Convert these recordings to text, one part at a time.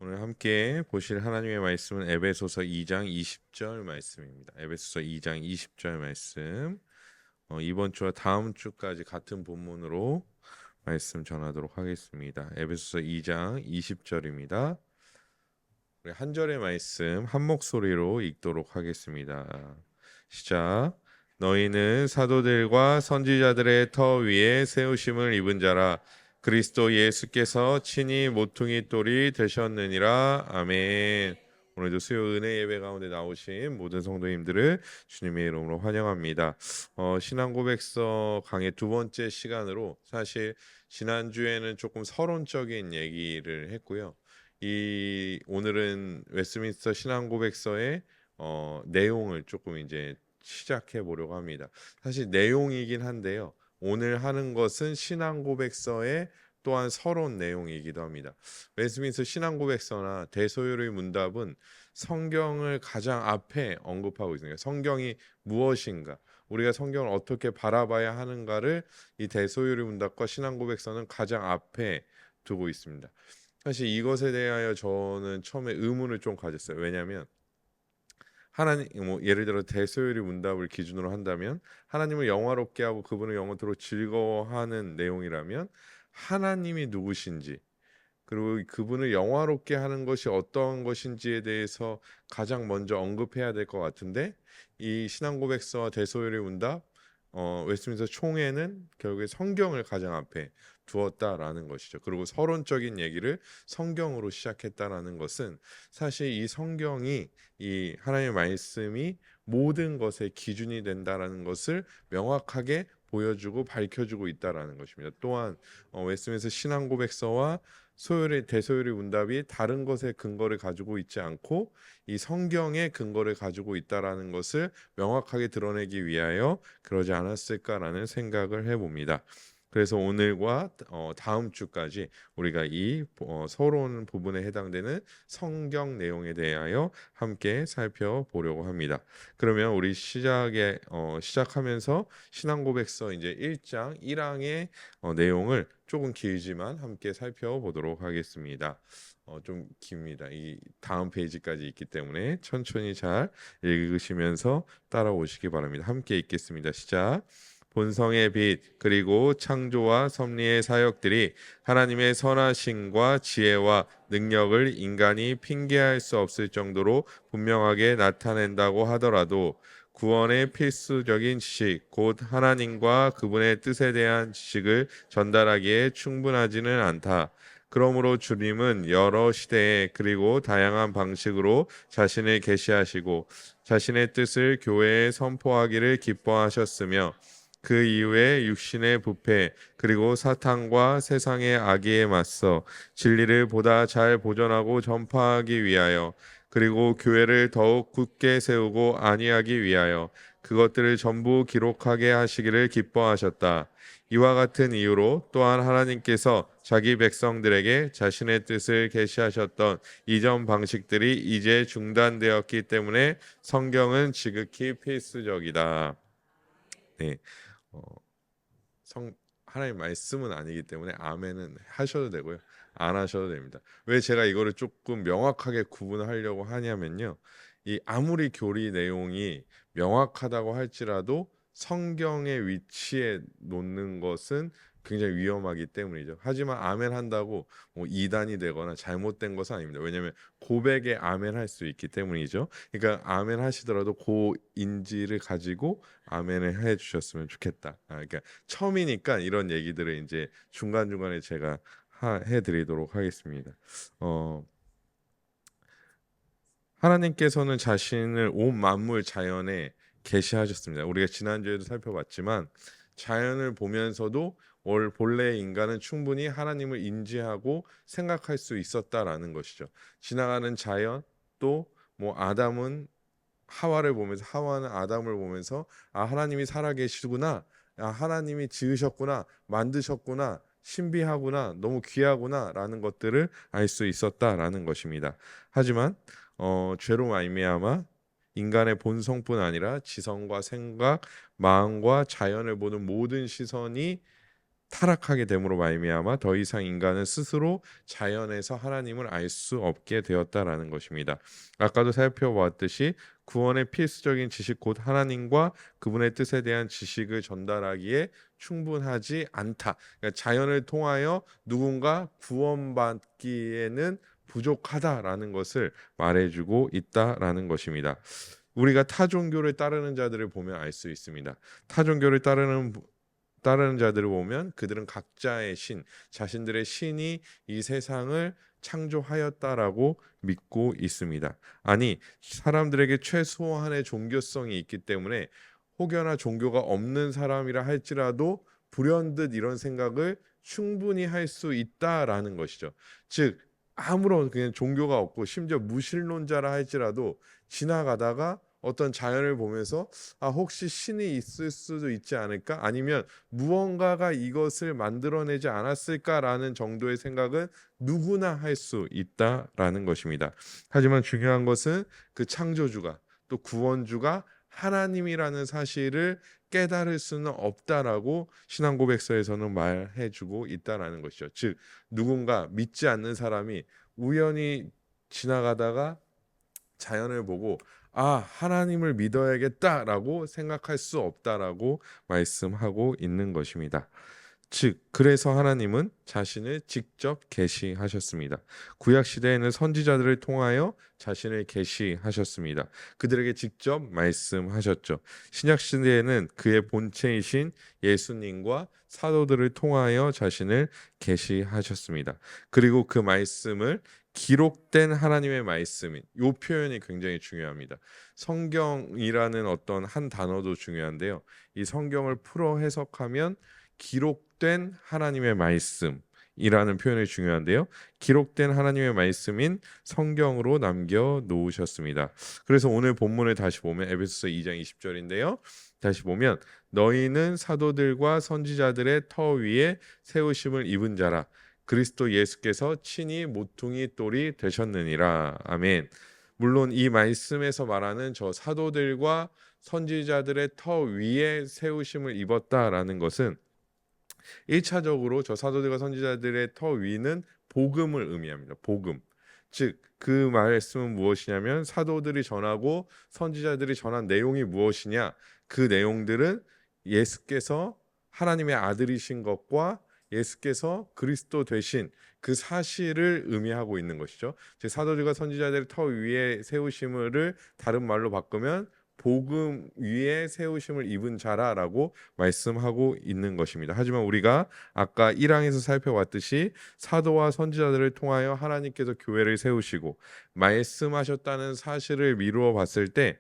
오늘 함께 보실 하나님의 말씀은 에베소서 2장 20절 말씀입니다. 에베소서 2장 20절 말씀. 이번 주와 다음 주까지 같은 본문으로 말씀 전하도록 하겠습니다. 에베소서 2장 20절입니다. 우리 한 절의 말씀 한 목소리로 읽도록 하겠습니다. 시작. 너희는 사도들과 선지자들의 터 위에 세우심을 입은 자라. 그리스도 예수께서 친히 모퉁이 돌이 되셨느니라. 아멘. 오늘도 수요 은혜 예배 가운데 나오신 모든 성도님들을 주님의 이름으로 환영합니다. 신앙 고백서 강의 두 번째 시간으로 사실 지난주에는 조금 서론적인 얘기를 했고요. 오늘은 웨스트민스터 신앙 고백서의 내용을 조금 이제 시작해 보려고 합니다. 사실 내용이긴 한데요. 오늘 하는 것은 신앙 고백서의 또한 서론 내용이기도 합니다. 웨스트민스터 신앙 고백서나 대소요의 문답은 성경을 가장 앞에 언급하고 있습니다. 성경이 무엇인가, 우리가 성경을 어떻게 바라봐야 하는가를 이 대소요의 문답과 신앙 고백서는 가장 앞에 두고 있습니다. 사실 이것에 대하여 저는 처음에 의문을 좀 가졌어요. 왜냐하면 하나님, 예를 들어 대소요리 문답을 기준으로 한다면 하나님을 영화롭게 하고 그분을 영원토록 즐거워하는 내용이라면 하나님이 누구신지, 그리고 그분을 영화롭게 하는 것이 어떠한 것인지에 대해서 가장 먼저 언급해야 될 것 같은데, 이 신앙고백서와 대소요리 문답, 웨스트민스터 총회는 결국에 성경을 가장 앞에 두었다라는 것이죠. 그리고 서론적인 얘기를 성경으로 시작했다라는 것은 사실 이 성경이, 이 하나님의 말씀이 모든 것의 기준이 된다라는 것을 명확하게 보여주고 밝혀주고 있다라는 것입니다. 또한 웨스트민스터 신앙고백서와 소요리 대소요리 문답이 다른 것의 근거를 가지고 있지 않고 이 성경의 근거를 가지고 있다라는 것을 명확하게 드러내기 위하여 그러지 않았을까라는 생각을 해봅니다. 그래서 오늘과 다음 주까지 우리가 이 서론 부분에 해당되는 성경 내용에 대하여 함께 살펴보려고 합니다. 그러면 우리 시작하면서 신앙고백서 이제 1장 1항의 내용을 조금 길지만 함께 살펴보도록 하겠습니다. 좀 깁니다. 이 다음 페이지까지 있기 때문에 천천히 잘 읽으시면서 따라오시기 바랍니다. 함께 읽겠습니다. 시작. 본성의 빛 그리고 창조와 섭리의 사역들이 하나님의 선하심과 지혜와 능력을 인간이 핑계할 수 없을 정도로 분명하게 나타낸다고 하더라도 구원의 필수적인 지식, 곧 하나님과 그분의 뜻에 대한 지식을 전달하기에 충분하지는 않다. 그러므로 주님은 여러 시대에 그리고 다양한 방식으로 자신을 계시하시고 자신의 뜻을 교회에 선포하기를 기뻐하셨으며 그 이후에 육신의 부패 그리고 사탄과 세상의 악의에 맞서 진리를 보다 잘 보존하고 전파하기 위하여 그리고 교회를 더욱 굳게 세우고 안위하기 위하여 그것들을 전부 기록하게 하시기를 기뻐하셨다. 이와 같은 이유로 또한 하나님께서 자기 백성들에게 자신의 뜻을 계시하셨던 이전 방식들이 이제 중단되었기 때문에 성경은 지극히 필수적이다. 네. 어, 성 하나님 말씀은 아니기 때문에 아멘은 하셔도 되고요. 안 하셔도 됩니다. 왜 제가 이거를 조금 명확하게 구분하려고 하냐면요. 이 아무리 교리 내용이 명확하다고 할지라도 성경의 위치에 놓는 것은 굉장히 위험하기 때문이죠. 하지만 아멘 한다고 뭐 이단이 되거나 잘못된 것은 아닙니다. 왜냐하면 고백에 아멘 할 수 있기 때문이죠. 그러니까 아멘 하시더라도 그 인지를 가지고 아멘을 해 주셨으면 좋겠다. 그러니까 처음이니까 이런 얘기들을 이제 중간중간에 제가 해드리도록 하겠습니다. 하나님께서는 자신을 온 만물 자연에 계시하셨습니다. 우리가 지난주에도 살펴봤지만 자연을 보면서도 본래 인간은 충분히 하나님을 인지하고 생각할 수 있었다라는 것이죠. 지나가는 자연, 또 뭐 아담은 하와를 보면서, 하와는 아담을 보면서 하나님이 살아계시구나, 하나님이 지으셨구나, 만드셨구나, 신비하구나, 너무 귀하구나라는 것들을 알 수 있었다라는 것입니다. 하지만 죄로 말미암아 인간의 본성뿐 아니라 지성과 생각, 마음과 자연을 보는 모든 시선이 타락하게 됨으로 말미암아 더 이상 인간은 스스로 자연에서 하나님을 알 수 없게 되었다라는 것입니다. 아까도 살펴보았듯이 구원의 필수적인 지식 곧 하나님과 그분의 뜻에 대한 지식을 전달하기에 충분하지 않다. 그러니까 자연을 통하여 누군가 구원받기에는 부족하다라는 것을 말해주고 있다라는 것입니다. 우리가 타 종교를 따르는 자들을 보면 알 수 있습니다. 타 종교를 따르는 자들을 보면 그들은 각자의 신, 자신들의 신이 이 세상을 창조하였다라고 믿고 있습니다. 아니, 사람들에게 최소한의 종교성이 있기 때문에 혹여나 종교가 없는 사람이라 할지라도 불현듯 이런 생각을 충분히 할 수 있다라는 것이죠. 즉, 아무런 그냥 종교가 없고 심지어 무신론자라 할지라도 지나가다가 어떤 자연을 보면서 혹시 신이 있을 수도 있지 않을까? 아니면 무언가가 이것을 만들어내지 않았을까라는 정도의 생각은 누구나 할 수 있다라는 것입니다. 하지만 중요한 것은 그 창조주가 또 구원주가 하나님이라는 사실을 깨달을 수는 없다라고 신앙고백서에서는 말해주고 있다라는 것이죠. 즉 누군가 믿지 않는 사람이 우연히 지나가다가 자연을 보고 하나님을 믿어야겠다라고 생각할 수 없다라고 말씀하고 있는 것입니다. 즉 그래서 하나님은 자신을 직접 계시하셨습니다. 구약 시대에는 선지자들을 통하여 자신을 계시하셨습니다. 그들에게 직접 말씀하셨죠. 신약 시대에는 그의 본체이신 예수님과 사도들을 통하여 자신을 계시하셨습니다. 그리고 그 말씀을 기록된 하나님의 말씀인 이 표현이 굉장히 중요합니다. 성경이라는 어떤 한 단어도 중요한데요. 이 성경을 풀어 해석하면 기록된 하나님의 말씀이라는 표현이 중요한데요. 기록된 하나님의 말씀인 성경으로 남겨 놓으셨습니다. 그래서 오늘 본문을 다시 보면 에베소서 2장 20절인데요. 다시 보면 너희는 사도들과 선지자들의 터 위에 세우심을 입은 자라. 그리스도 예수께서 친히 모퉁이 돌이 되셨느니라. 아멘. 물론 이 말씀에서 말하는 저 사도들과 선지자들의 터 위에 세우심을 입었다라는 것은 1차적으로 저 사도들과 선지자들의 터 위는 복음을 의미합니다. 복음. 즉 그 말씀은 무엇이냐면 사도들이 전하고 선지자들이 전한 내용이 무엇이냐? 그 내용들은 예수께서 하나님의 아들이신 것과 예수께서 그리스도 되신 그 사실을 의미하고 있는 것이죠. 즉 사도들과 선지자들의 터 위에 세우심을 다른 말로 바꾸면 복음 위에 세우심을 입은 자라라고 말씀하고 있는 것입니다. 하지만 우리가 아까 1항에서 살펴봤듯이 사도와 선지자들을 통하여 하나님께서 교회를 세우시고 말씀하셨다는 사실을 미루어 봤을 때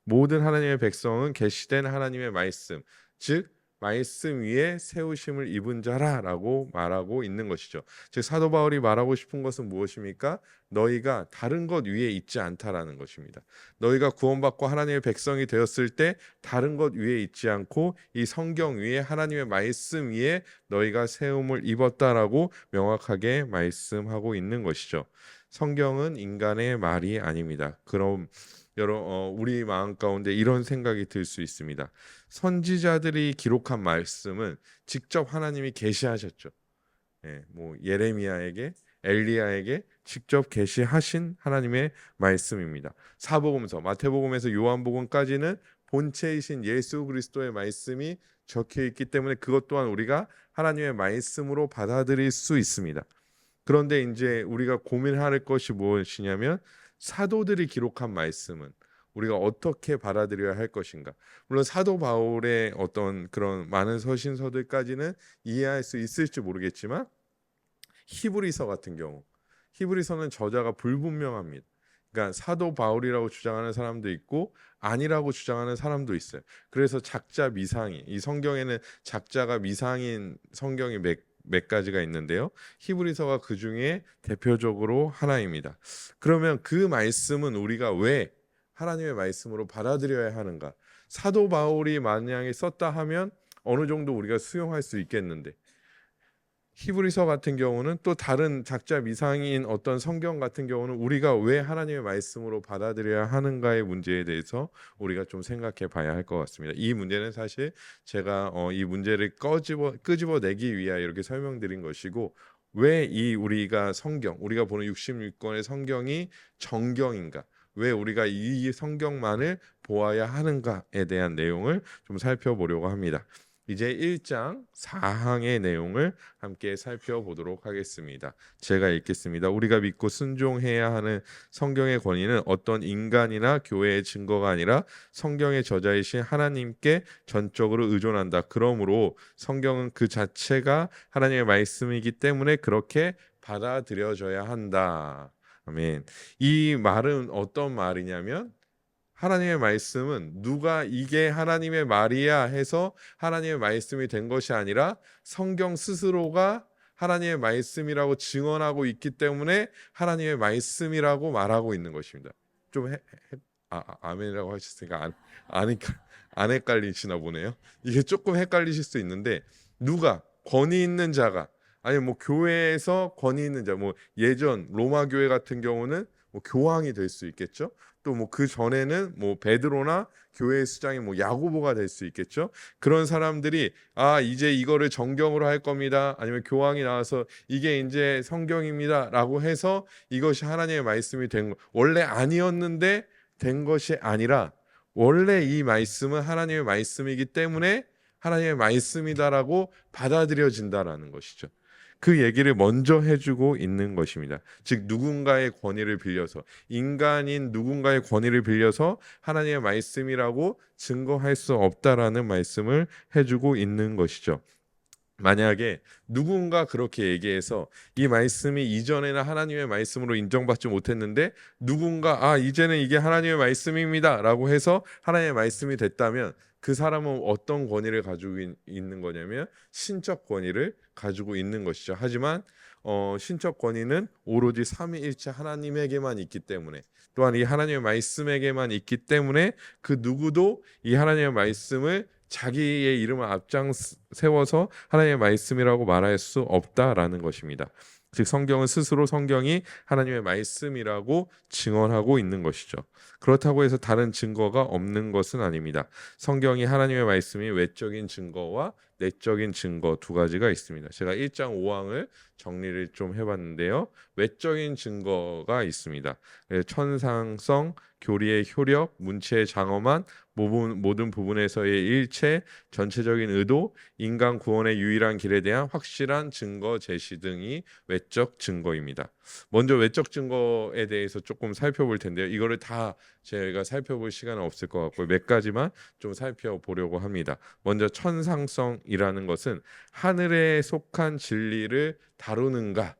모든 하나님의 백성은 계시된 하나님의 말씀, 즉 말씀 위에 세우심을 입은 자라라고 말하고 있는 것이죠. 즉 사도 바울이 말하고 싶은 것은 무엇입니까? 너희가 다른 것 위에 있지 않다라는 것입니다. 너희가 구원받고 하나님의 백성이 되었을 때 다른 것 위에 있지 않고 이 성경 위에 하나님의 말씀 위에 너희가 세움을 입었다라고 명확하게 말씀하고 있는 것이죠. 성경은 인간의 말이 아닙니다. 그럼 우리 마음 가운데 이런 생각이 들 수 있습니다. 선지자들이 기록한 말씀은 직접 하나님이 계시하셨죠. 예레미야에게 엘리야에게 직접 계시하신 하나님의 말씀입니다. 사복음서, 마태복음에서 요한복음까지는 본체이신 예수 그리스도의 말씀이 적혀 있기 때문에 그것 또한 우리가 하나님의 말씀으로 받아들일 수 있습니다. 그런데 이제 우리가 고민할 것이 무엇이냐면 사도들이 기록한 말씀은 우리가 어떻게 받아들여야 할 것인가. 물론 사도 바울의 어떤 그런 많은 서신서들까지는 이해할 수 있을지 모르겠지만 히브리서 같은 경우 히브리서는 저자가 불분명합니다. 그러니까 사도 바울이라고 주장하는 사람도 있고 아니라고 주장하는 사람도 있어요. 그래서 작자 미상이 이 성경에는 작자가 미상인 성경이 몇 가지가 있는데요. 히브리서가 그 중에 대표적으로 하나입니다. 그러면 그 말씀은 우리가 왜 하나님의 말씀으로 받아들여야 하는가? 사도 바울이 만약에 썼다 하면 어느 정도 우리가 수용할 수 있겠는데 히브리서 같은 경우는 또 다른 작자 미상인 어떤 성경 같은 경우는 우리가 왜 하나님의 말씀으로 받아들여야 하는가의 문제에 대해서 우리가 좀 생각해 봐야 할 것 같습니다. 이 문제는 사실 제가 이 문제를 끄집어내기 위하여 이렇게 설명드린 것이고, 왜 이 우리가 보는 66권의 성경이 정경인가, 왜 우리가 이 성경만을 보아야 하는가에 대한 내용을 좀 살펴보려고 합니다. 이제 1장 4항의 내용을 함께 살펴보도록 하겠습니다. 제가 읽겠습니다. 우리가 믿고 순종해야 하는 성경의 권위는 어떤 인간이나 교회의 증거가 아니라 성경의 저자이신 하나님께 전적으로 의존한다. 그러므로 성경은 그 자체가 하나님의 말씀이기 때문에 그렇게 받아들여져야 한다. 아멘. 이 말은 어떤 말이냐면, 하나님의 말씀은 누가 이게 하나님의 말이야 해서 하나님의 말씀이 된 것이 아니라 성경 스스로가 하나님의 말씀이라고 증언하고 있기 때문에 하나님의 말씀이라고 말하고 있는 것입니다. 좀 아멘이라고 하셨으니까 안 헷갈리시나 보네요. 이게 조금 헷갈리실 수 있는데, 누가 권위 있는 자가, 아니 뭐 교회에서 권위 있는 자, 뭐 예전 로마 교회 같은 경우는 뭐 교황이 될 수 있겠죠. 또 뭐 그 전에는 뭐 베드로나 교회 수장이 뭐 야고보가 될 수 있겠죠. 그런 사람들이 이제 이거를 정경으로 할 겁니다. 아니면 교황이 나와서 이게 이제 성경입니다라고 해서 이것이 하나님의 말씀이 된 거, 원래 아니었는데 된 것이 아니라 원래 이 말씀은 하나님의 말씀이기 때문에 하나님의 말씀이다라고 받아들여진다라는 것이죠. 그 얘기를 먼저 해주고 있는 것입니다. 즉 누군가의 권위를 빌려서, 인간인 누군가의 권위를 빌려서 하나님의 말씀이라고 증거할 수 없다라는 말씀을 해주고 있는 것이죠. 만약에 누군가 그렇게 얘기해서 이 말씀이 이전에는 하나님의 말씀으로 인정받지 못했는데 누군가 이제는 이게 하나님의 말씀입니다 라고 해서 하나님의 말씀이 됐다면, 그 사람은 어떤 권위를 가지고 있는 거냐면 신적 권위를 가지고 있는 것이죠. 하지만 신적 권위는 오로지 삼위일체 하나님에게만 있기 때문에, 또한 이 하나님의 말씀에게만 있기 때문에 그 누구도 이 하나님의 말씀을 자기의 이름을 앞장 세워서 하나님의 말씀이라고 말할 수 없다라는 것입니다. 즉 성경은 스스로 성경이 하나님의 말씀이라고 증언하고 있는 것이죠. 그렇다고 해서 다른 증거가 없는 것은 아닙니다. 성경이 하나님의 말씀이 외적인 증거와 내적인 증거 두 가지가 있습니다. 제가 1장 5항을 정리를 좀 해봤는데요. 외적인 증거가 있습니다. 천상성, 교리의 효력, 문체의 장엄한, 모든 부분에서의 일체, 전체적인 의도, 인간 구원의 유일한 길에 대한 확실한 증거 제시 등이 외적 증거입니다. 먼저 외적 증거에 대해서 조금 살펴볼 텐데요. 이거를 다 제가 살펴볼 시간은 없을 것 같고 몇 가지만 좀 살펴보려고 합니다. 먼저 천상성이라는 것은 하늘에 속한 진리를 다루는가,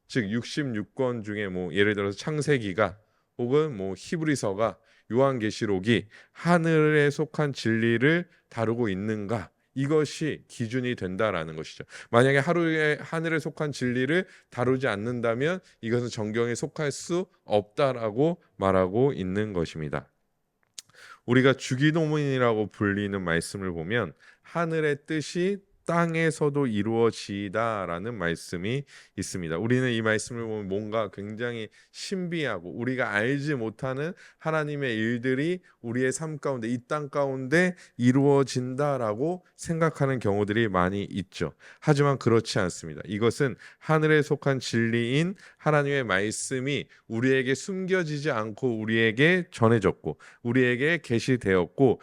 즉 66권 중에 뭐 예를 들어서 창세기가 혹은 뭐 히브리서가, 요한계시록이 하늘에 속한 진리를 다루고 있는가, 이것이 기준이 된다라는 것이죠. 만약에 하늘에 속한 진리를 다루지 않는다면 이것은 정경에 속할 수 없다라고 말하고 있는 것입니다. 우리가 주기도문이라고 불리는 말씀을 보면 하늘의 뜻이 땅에서도 이루어지다라는 말씀이 있습니다. 우리는 이 말씀을 보면 뭔가 굉장히 신비하고 우리가 알지 못하는 하나님의 일들이 우리의 삶 가운데, 이 땅 가운데 이루어진다라고 생각하는 경우들이 많이 있죠. 하지만 그렇지 않습니다. 이것은 하늘에 속한 진리인 하나님의 말씀이 우리에게 숨겨지지 않고 우리에게 전해졌고 우리에게 계시되었고,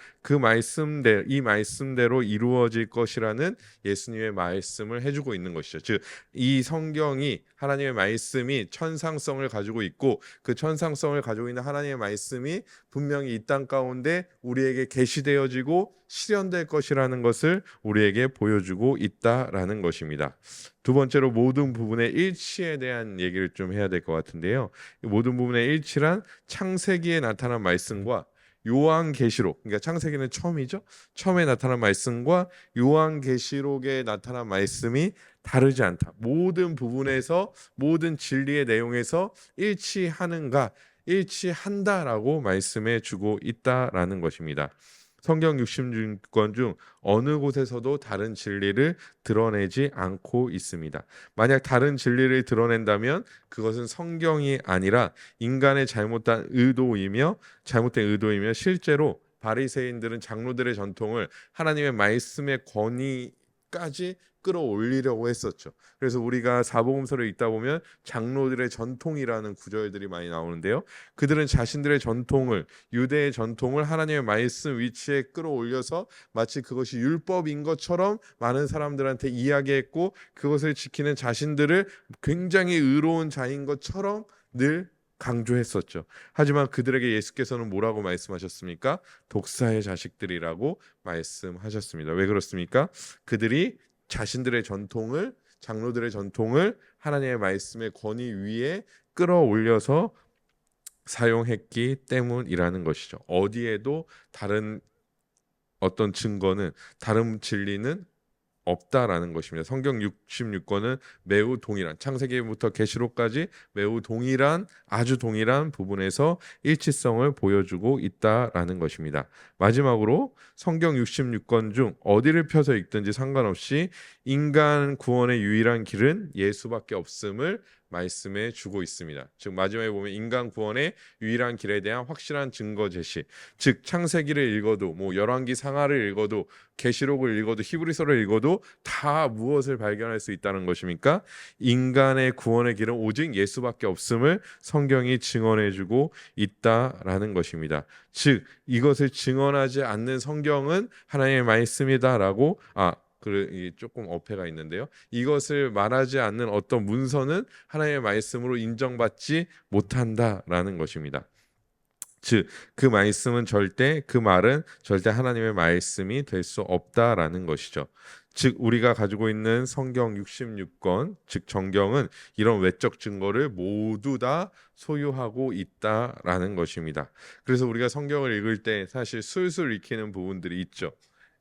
이 말씀대로 이루어질 것이라는 예수님의 말씀을 해주고 있는 것이죠. 즉 이 성경이, 하나님의 말씀이 천상성을 가지고 있고 그 천상성을 가지고 있는 하나님의 말씀이 분명히 이 땅 가운데 우리에게 계시되어지고 실현될 것이라는 것을 우리에게 보여주고 있다라는 것입니다. 두 번째로 모든 부분의 일치에 대한 얘기를 좀 해야 될 것 같은데요. 모든 부분의 일치란 창세기에 나타난 말씀과 요한계시록, 그러니까 창세기는 처음이죠. 처음에 나타난 말씀과 요한계시록에 나타난 말씀이 다르지 않다. 모든 부분에서, 모든 진리의 내용에서 일치하는가, 일치한다라고 말씀해 주고 있다라는 것입니다. 성경 66권 중 어느 곳에서도 다른 진리를 드러내지 않고 있습니다. 만약 다른 진리를 드러낸다면 그것은 성경이 아니라 인간의 잘못된 의도이며 실제로 바리새인들은 장로들의 전통을 하나님의 말씀의 권위까지 끌어올리려고 했었죠. 그래서 우리가 사복음서를 읽다 보면 장로들의 전통이라는 구절들이 많이 나오는데요. 그들은 자신들의 전통을, 유대의 전통을 하나님의 말씀 위치에 끌어올려서 마치 그것이 율법인 것처럼 많은 사람들한테 이야기했고, 그것을 지키는 자신들을 굉장히 의로운 자인 것처럼 늘 강조했었죠. 하지만 그들에게 예수께서는 뭐라고 말씀하셨습니까? 독사의 자식들이라고 말씀하셨습니다. 왜 그렇습니까? 그들이 자신들의 전통을, 장로들의 전통을 하나님의 말씀의 권위 위에 끌어올려서 사용했기 때문이라는 것이죠. 어디에도 다른 어떤 증거는, 다른 진리는 없다라는 것입니다. 성경 66권은 매우 동일한, 창세기부터 계시록까지 매우 동일한, 아주 동일한 부분에서 일치성을 보여주고 있다라는 것입니다. 마지막으로 성경 66권 중 어디를 펴서 읽든지 상관없이 인간 구원의 유일한 길은 예수밖에 없음을 말씀해 주고 있습니다. 즉 마지막에 보면 인간 구원의 유일한 길에 대한 확실한 증거 제시, 즉 창세기를 읽어도, 열왕기 상하를 읽어도, 계시록을 읽어도, 히브리서를 읽어도 다 무엇을 발견할 수 있다는 것입니까? 인간의 구원의 길은 오직 예수밖에 없음을 성경이 증언해주고 있다라는 것입니다. 즉 이것을 증언하지 않는 성경은 하나님의 말씀이다라고 조금 어폐가 있는데요. 이것을 말하지 않는 어떤 문서는 하나님의 말씀으로 인정받지 못한다라는 것입니다. 즉 그 말씀은 그 말은 절대 하나님의 말씀이 될 수 없다라는 것이죠. 즉 우리가 가지고 있는 성경 66권, 즉 정경은 이런 외적 증거를 모두 다 소유하고 있다라는 것입니다. 그래서 우리가 성경을 읽을 때 사실 술술 읽히는 부분들이 있죠.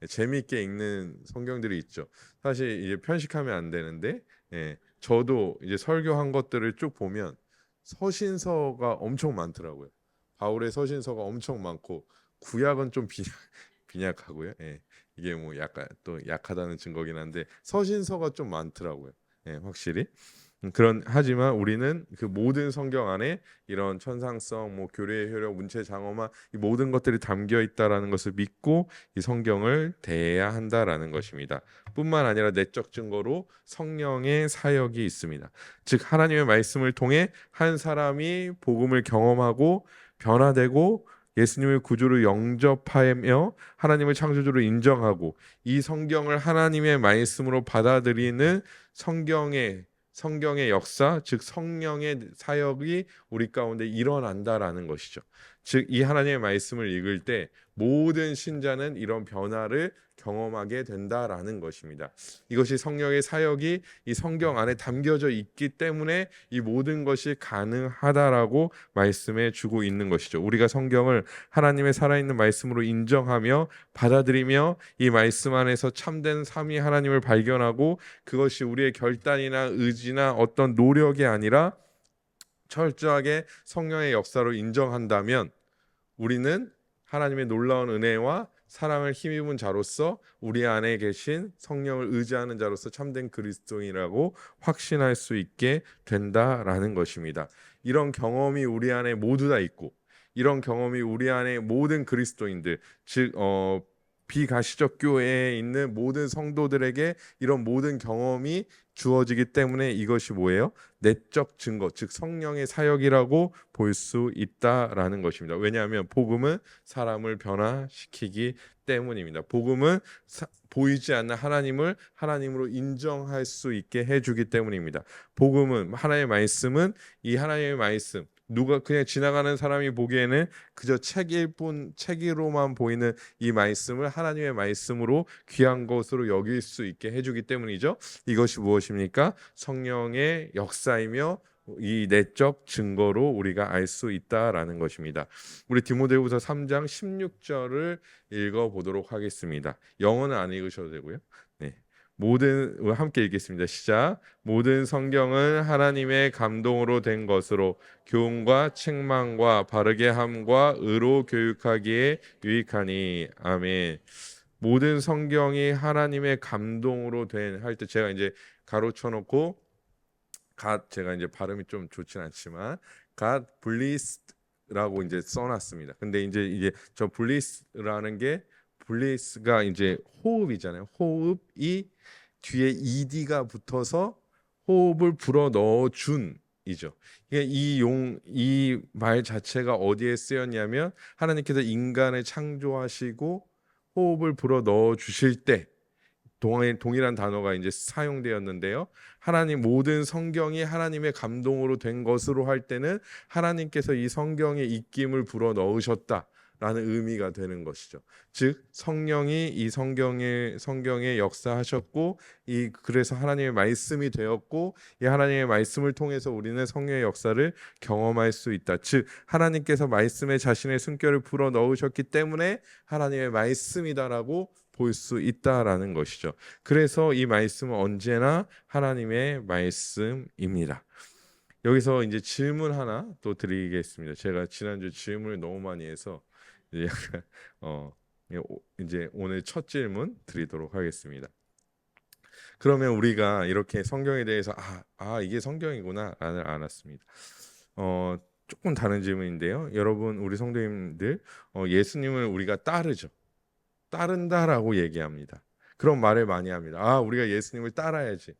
재미있게 읽는 성경들이 있죠. 사실 이제 편식하면 안 되는데, 저도 이제 설교한 것들을 쭉 보면 서신서가 엄청 많더라고요. 바울의 서신서가 엄청 많고 구약은 좀 빈약하고요. 이게 약간 또 약하다는 증거긴 한데 서신서가 좀 많더라고요. 확실히. 하지만 우리는 그 모든 성경 안에 이런 천상성, 교리의 효력, 문체 장엄한 이 모든 것들이 담겨 있다라는 것을 믿고 이 성경을 대해야 한다라는 것입니다. 뿐만 아니라 내적 증거로 성령의 사역이 있습니다. 즉 하나님의 말씀을 통해 한 사람이 복음을 경험하고 변화되고 예수님을 구주로 영접하며 하나님을 창조주로 인정하고 이 성경을 하나님의 말씀으로 받아들이는 성경의 역사, 즉 성령의 사역이 우리 가운데 일어난다라는 것이죠. 즉 이 하나님의 말씀을 읽을 때 모든 신자는 이런 변화를 경험하게 된다라는 것입니다. 이것이 성령의 사역이 이 성경 안에 담겨져 있기 때문에 이 모든 것이 가능하다라고 말씀해 주고 있는 것이죠. 우리가 성경을 하나님의 살아있는 말씀으로 인정하며 받아들이며 이 말씀 안에서 참된 삼위 하나님을 발견하고 그것이 우리의 결단이나 의지나 어떤 노력이 아니라 철저하게 성령의 역사로 인정한다면 우리는 하나님의 놀라운 은혜와 사랑을 힘입은 자로서 우리 안에 계신 성령을 의지하는 자로서 참된 그리스도인이라고 확신할 수 있게 된다라는 것입니다. 이런 경험이 우리 안에 모두 다 있고 이런 경험이 우리 안에 모든 그리스도인들, 즉 비가시적 교회에 있는 모든 성도들에게 이런 모든 경험이 주어지기 때문에 이것이 뭐예요? 내적 증거, 즉 성령의 사역이라고 볼 수 있다라는 것입니다. 왜냐하면 복음은 사람을 변화시키기 때문입니다. 복음은 보이지 않는 하나님을 하나님으로 인정할 수 있게 해주기 때문입니다. 복음은, 하나님의 말씀은 이 하나님의 말씀, 누가 그냥 지나가는 사람이 보기에는 그저 책으로만 보이는 이 말씀을 하나님의 말씀으로 귀한 것으로 여길 수 있게 해주기 때문이죠. 이것이 무엇입니까? 성령의 역사이며 이 내적 증거로 우리가 알 수 있다라는 것입니다. 우리 디모데후서 3장 16절을 읽어보도록 하겠습니다. 영어는 안 읽으셔도 되고요. 함께 읽겠습니다. 시작. 모든 성경은 하나님의 감동으로 된 것으로 교훈과 책망과 바르게 함과 의로 교육하기에 유익하니. 아멘. 모든 성경이 하나님의 감동으로 된 할 때 제가 이제 가로쳐 놓고 제가 이제 발음이 좀 좋진 않지만 God blessed라고 이제 써놨습니다. 근데 이제 저 bless라는 게 bless가 이제 호흡이잖아요. 호흡이 뒤에 ed가 붙어서 호흡을 불어 넣어 준이죠. 이 말 자체가 어디에 쓰였냐면 하나님께서 인간을 창조하시고 호흡을 불어 넣어 주실 때 동일한 단어가 이제 사용되었는데요. 하나님 모든 성경이 하나님의 감동으로 된 것으로 할 때는 하나님께서 이 성경에 입김을 불어 넣으셨다. 라는 의미가 되는 것이죠. 즉 성령이 이 성경에 역사하셨고 그래서 하나님의 말씀이 되었고 이 하나님의 말씀을 통해서 우리는 성령의 역사를 경험할 수 있다. 즉 하나님께서 말씀에 자신의 숨결을 불어 넣으셨기 때문에 하나님의 말씀이다라고 볼 수 있다라는 것이죠. 그래서 이 말씀은 언제나 하나님의 말씀입니다. 여기서 이제 질문 하나 또 드리겠습니다. 제가 지난주 질문을 너무 많이 해서 이제 약간 이제 오늘 첫 질문 드리도록 하겠습니다. 그러면 우리가 이렇게 성경에 대해서 이게 성경이구나라는 알았습니다. 조금 다른 질문인데요. 여러분 우리 성도님들 예수님을 우리가 따른다라고 얘기합니다. 그런 말을 많이 합니다. 우리가 예수님을 따라야지.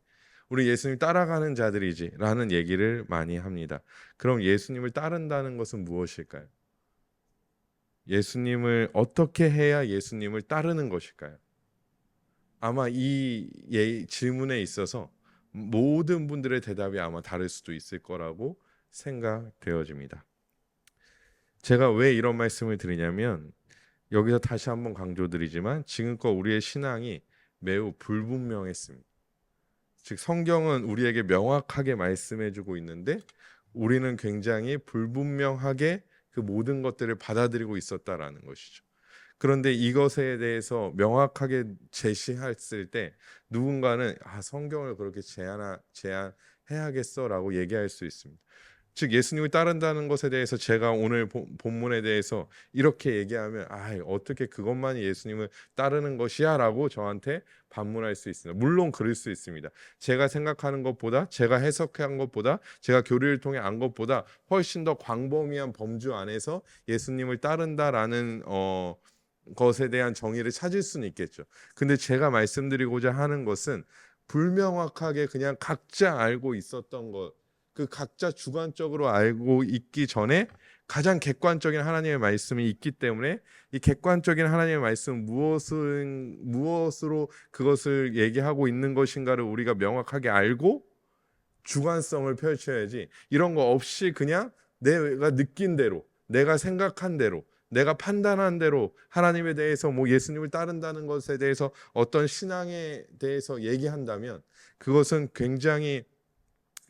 우리 예수님 따라가는 자들이지라는 얘기를 많이 합니다. 그럼 예수님을 따른다는 것은 무엇일까요? 예수님을 어떻게 해야 예수님을 따르는 것일까요? 아마 이 질문에 있어서 모든 분들의 대답이 아마 다를 수도 있을 거라고 생각되어집니다. 제가 왜 이런 말씀을 드리냐면 여기서 다시 한번 강조드리지만 지금껏 우리의 신앙이 매우 불분명했습니다. 즉 성경은 우리에게 명확하게 말씀해주고 있는데 우리는 굉장히 불분명하게 그 모든 것들을 받아들이고 있었다라는 것이죠. 그런데 이것에 대해서 명확하게 제시했을 때 누군가는 성경을 그렇게 제안해야겠어라고 얘기할 수 있습니다. 즉 예수님을 따른다는 것에 대해서 제가 오늘 본문에 대해서 이렇게 얘기하면 어떻게 그것만이 예수님을 따르는 것이야 라고 저한테 반문할 수 있습니다. 물론 그럴 수 있습니다. 제가 생각하는 것보다 제가 해석한 것보다 제가 교리를 통해 안 것보다 훨씬 더 광범위한 범주 안에서 예수님을 따른다라는 것에 대한 정의를 찾을 수는 있겠죠. 근데 제가 말씀드리고자 하는 것은 불명확하게 그냥 각자 알고 있었던 것, 그 각자 주관적으로 알고 있기 전에 가장 객관적인 하나님의 말씀이 있기 때문에 이 객관적인 하나님의 말씀 무엇으로 그것을 얘기하고 있는 것인가를 우리가 명확하게 알고 주관성을 펼쳐야지 이런 거 없이 그냥 내가 느낀 대로 내가 생각한 대로 내가 판단한 대로 하나님에 대해서 예수님을 따른다는 것에 대해서 어떤 신앙에 대해서 얘기한다면 그것은 굉장히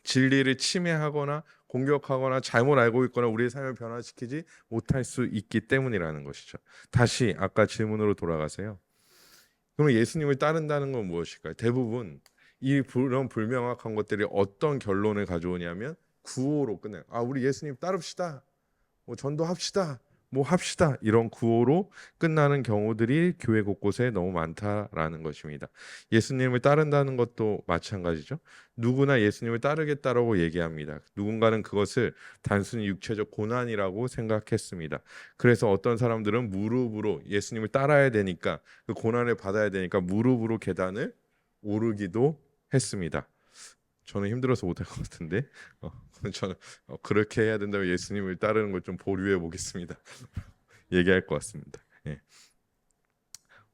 진리를 침해하거나 공격하거나 잘못 알고 있거나 우리의 삶을 변화시키지 못할 수 있기 때문이라는 것이죠. 다시 아까 질문으로 돌아가세요. 그럼 예수님을 따른다는 건 무엇일까요? 대부분 이런 불명확한 것들이 어떤 결론을 가져오냐면 구호로 끝내요. 우리 예수님 따릅시다. 전도합시다. 합시다. 이런 구호로 끝나는 경우들이 교회 곳곳에 너무 많다라는 것입니다. 예수님을 따른다는 것도 마찬가지죠. 누구나 예수님을 따르겠다라고 얘기합니다. 누군가는 그것을 단순히 육체적 고난이라고 생각했습니다. 그래서 어떤 사람들은 무릎으로 예수님을 따라야 되니까 그 고난을 받아야 되니까 무릎으로 계단을 오르기도 했습니다. 저는 힘들어서 못할 것 같은데 저는 그렇게 해야 된다면 예수님을 따르는 걸 좀 보류해 보겠습니다. 얘기할 것 같습니다. 예.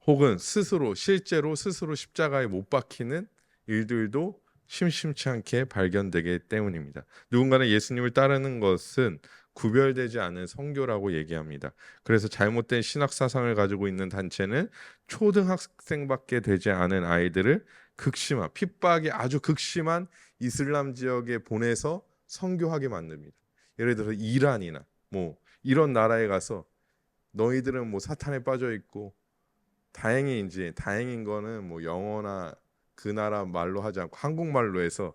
혹은 실제로 스스로 십자가에 못 박히는 일들도 심심치 않게 발견되기 때문입니다. 누군가는 예수님을 따르는 것은 구별되지 않은 선교라고 얘기합니다. 그래서 잘못된 신학 사상을 가지고 있는 단체는 초등학생밖에 되지 않은 아이들을 핍박이 아주 극심한 이슬람 지역에 보내서 선교하게 만듭니다. 예를 들어서 이란이나 이런 나라에 가서 너희들은 사탄에 빠져 있고 다행인 거는 영어나 그 나라 말로 하지 않고 한국말로 해서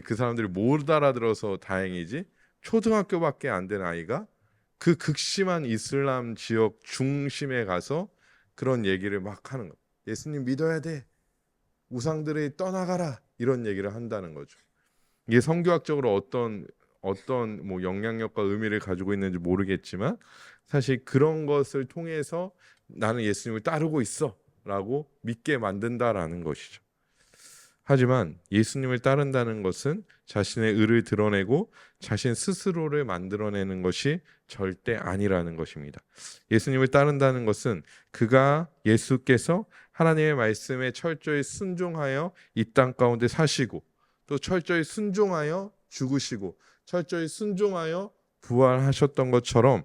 그 사람들이 못 알아들어서 다행이지 초등학교밖에 안 된 아이가 그 극심한 이슬람 지역 중심에 가서 그런 얘기를 막 하는 거예요. 예수님 믿어야 돼. 우상들이 떠나가라. 이런 얘기를 한다는 거죠. 이게 성교학적으로 어떤 뭐 영향력과 의미를 가지고 있는지 모르겠지만 사실 그런 것을 통해서 나는 예수님을 따르고 있어라고 믿게 만든다라는 것이죠. 하지만 예수님을 따른다는 것은 자신의 의를 드러내고 자신 스스로를 만들어내는 것이 절대 아니라는 것입니다. 예수님을 따른다는 것은 예수께서 하나님의 말씀에 철저히 순종하여 이 땅 가운데 사시고 또 철저히 순종하여 죽으시고 철저히 순종하여 부활하셨던 것처럼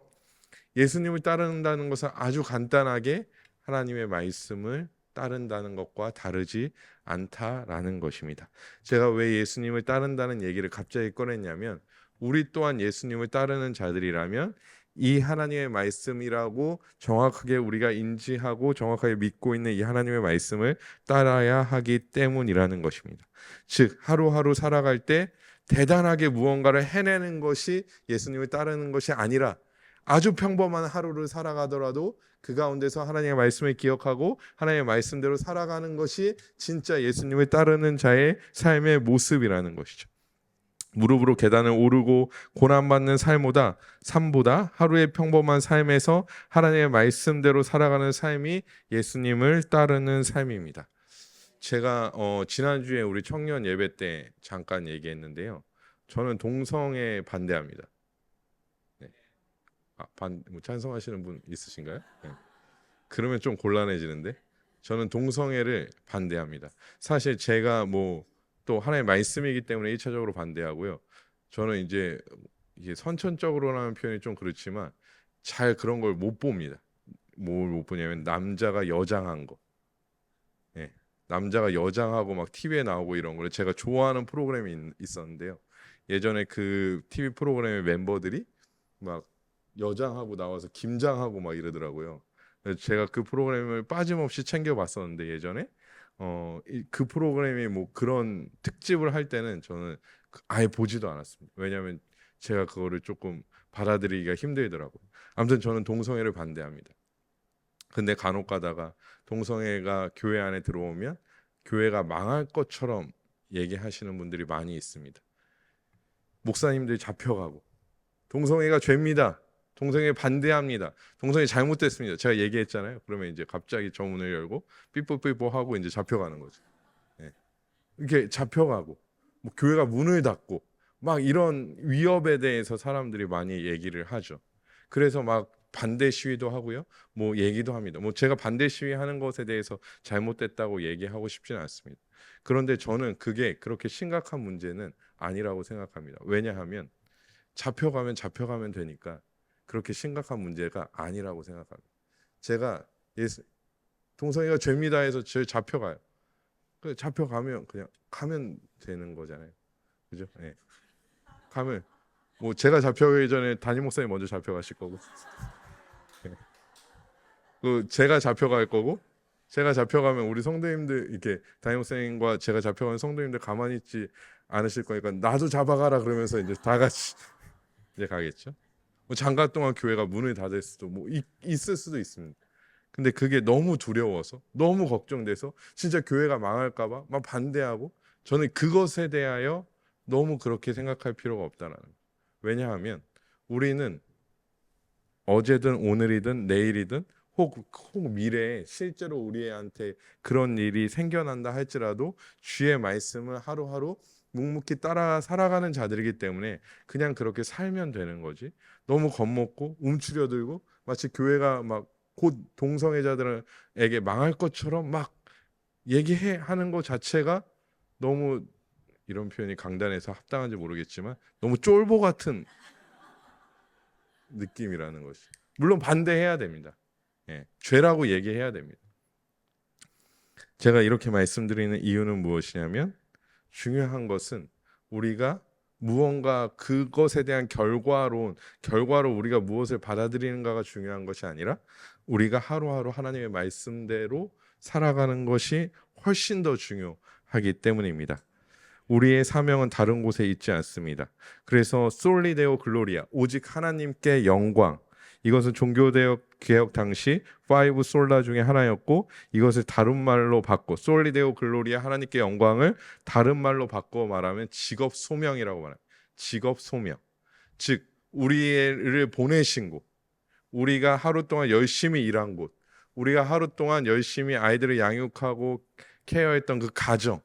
예수님을 따른다는 것은 아주 간단하게 하나님의 말씀을 따른다는 것과 다르지 않다라는 것입니다. 제가 왜 예수님을 따른다는 얘기를 갑자기 꺼냈냐면 우리 또한 예수님을 따르는 자들이라면 이 하나님의 말씀이라고 정확하게 우리가 인지하고 정확하게 믿고 있는 이 하나님의 말씀을 따라야 하기 때문이라는 것입니다. 즉 하루하루 살아갈 때 대단하게 무언가를 해내는 것이 예수님을 따르는 것이 아니라 아주 평범한 하루를 살아가더라도 그 가운데서 하나님의 말씀을 기억하고 하나님의 말씀대로 살아가는 것이 진짜 예수님을 따르는 자의 삶의 모습이라는 것이죠. 무릎으로 계단을 오르고 고난받는 삶보다 하루의 평범한 삶에서 하나님의 말씀대로 살아가는 삶이 예수님을 따르는 삶입니다. 제가 지난주에 우리 청년 예배 때 잠깐 얘기했는데요. 저는 동성애 반대합니다. 네. 찬성하시는 분 있으신가요? 네. 그러면 좀 곤란해지는데 저는 동성애를 반대합니다. 사실 제가 또 하나의 말씀이기 때문에 1차적으로 반대하고요. 저는 이제 선천적으로라는 표현이 좀 그렇지만 잘 그런 걸 못 봅니다. 뭘 못 보냐면 남자가 여장한 거. 네. 남자가 여장하고 막 TV에 나오고 이런 걸 제가 좋아하는 프로그램이 있었는데요. 예전에 그 TV 프로그램의 멤버들이 막 여장하고 나와서 김장하고 막 이러더라고요. 그래서 제가 그 프로그램을 빠짐없이 챙겨봤었는데 예전에 그 프로그램이 그런 특집을 할 때는 저는 아예 보지도 않았습니다. 왜냐하면 제가 그거를 조금 받아들이기가 힘들더라고요. 아무튼 저는 동성애를 반대합니다. 근데 간혹 가다가 동성애가 교회 안에 들어오면 교회가 망할 것처럼 얘기하시는 분들이 많이 있습니다. 목사님들이 잡혀가고 동성애가 죄입니다. 동성애 반대합니다. 동성애 잘못됐습니다. 제가 얘기했잖아요. 그러면 이제 갑자기 저 문을 열고 삐뽀삐뽀 하고 이제 잡혀가는 거죠. 네. 이렇게 잡혀가고 교회가 문을 닫고 막 이런 위협에 대해서 사람들이 많이 얘기를 하죠. 그래서 막 반대 시위도 하고요. 얘기도 합니다. 제가 반대 시위하는 것에 대해서 잘못됐다고 얘기하고 싶지는 않습니다. 그런데 저는 그게 그렇게 심각한 문제는 아니라고 생각합니다. 왜냐하면 잡혀가면 되니까 그렇게 심각한 문제가 아니라고 생각합니다. 제가 동성애가 죄입니다 해서 저 잡혀가요. 잡혀가면 그냥 가면 되는 거잖아요. 그죠? 네. 가면 제가 잡혀가기 전에 담임 목사님 먼저 잡혀가실 거고 제가 잡혀갈 거고 제가 잡혀가면 우리 성도님들 이렇게 담임 목사님과 제가 잡혀가면 성도님들 가만히 있지 않으실 거니까 나도 잡아가라 그러면서 이제 다 같이 이제 가겠죠. 장가 동안 교회가 문을 닫을 수도 있을 수도 있습니다. 근데 그게 너무 두려워서 너무 걱정돼서 진짜 교회가 망할까봐 막 반대하고 저는 그것에 대하여 너무 그렇게 생각할 필요가 없다라는 거예요. 왜냐하면 우리는 어제든 오늘이든 내일이든 혹 미래에 실제로 우리한테 그런 일이 생겨난다 할지라도 주의 말씀을 하루하루 묵묵히 따라 살아가는 자들이기 때문에 그냥 그렇게 살면 되는 거지. 너무 겁먹고 움츠려들고 마치 교회가 막 곧 동성애자들에게 망할 것처럼 막 얘기하는 것 자체가 너무 이런 표현이 강단에서 합당한지 모르겠지만 너무 쫄보 같은 느낌이라는 것이. 물론 반대해야 됩니다. 죄라고 얘기해야 됩니다. 제가 이렇게 말씀드리는 이유는 무엇이냐면 중요한 것은 우리가 무언가 그것에 대한 결과로 우리가 무엇을 받아들이는가가 중요한 것이 아니라 우리가 하루하루 하나님의 말씀대로 살아가는 것이 훨씬 더 중요하다라는 하기 때문입니다. 우리의 사명은 다른 곳에 있지 않습니다. 그래서 솔리 데오 글로리아, 오직 하나님께 영광. 이것은 종교개혁 당시 5 솔라 중에 하나였고, 이것을 다른 말로 바꿔 솔리 데오 글로리아, 하나님께 영광을 다른 말로 바꿔 말하면 직업 소명이라고 말합니다. 직업 소명. 즉 우리를 보내신 곳, 우리가 하루 동안 열심히 일한 곳, 우리가 하루 동안 열심히 아이들을 양육하고 케어했던 그 가정,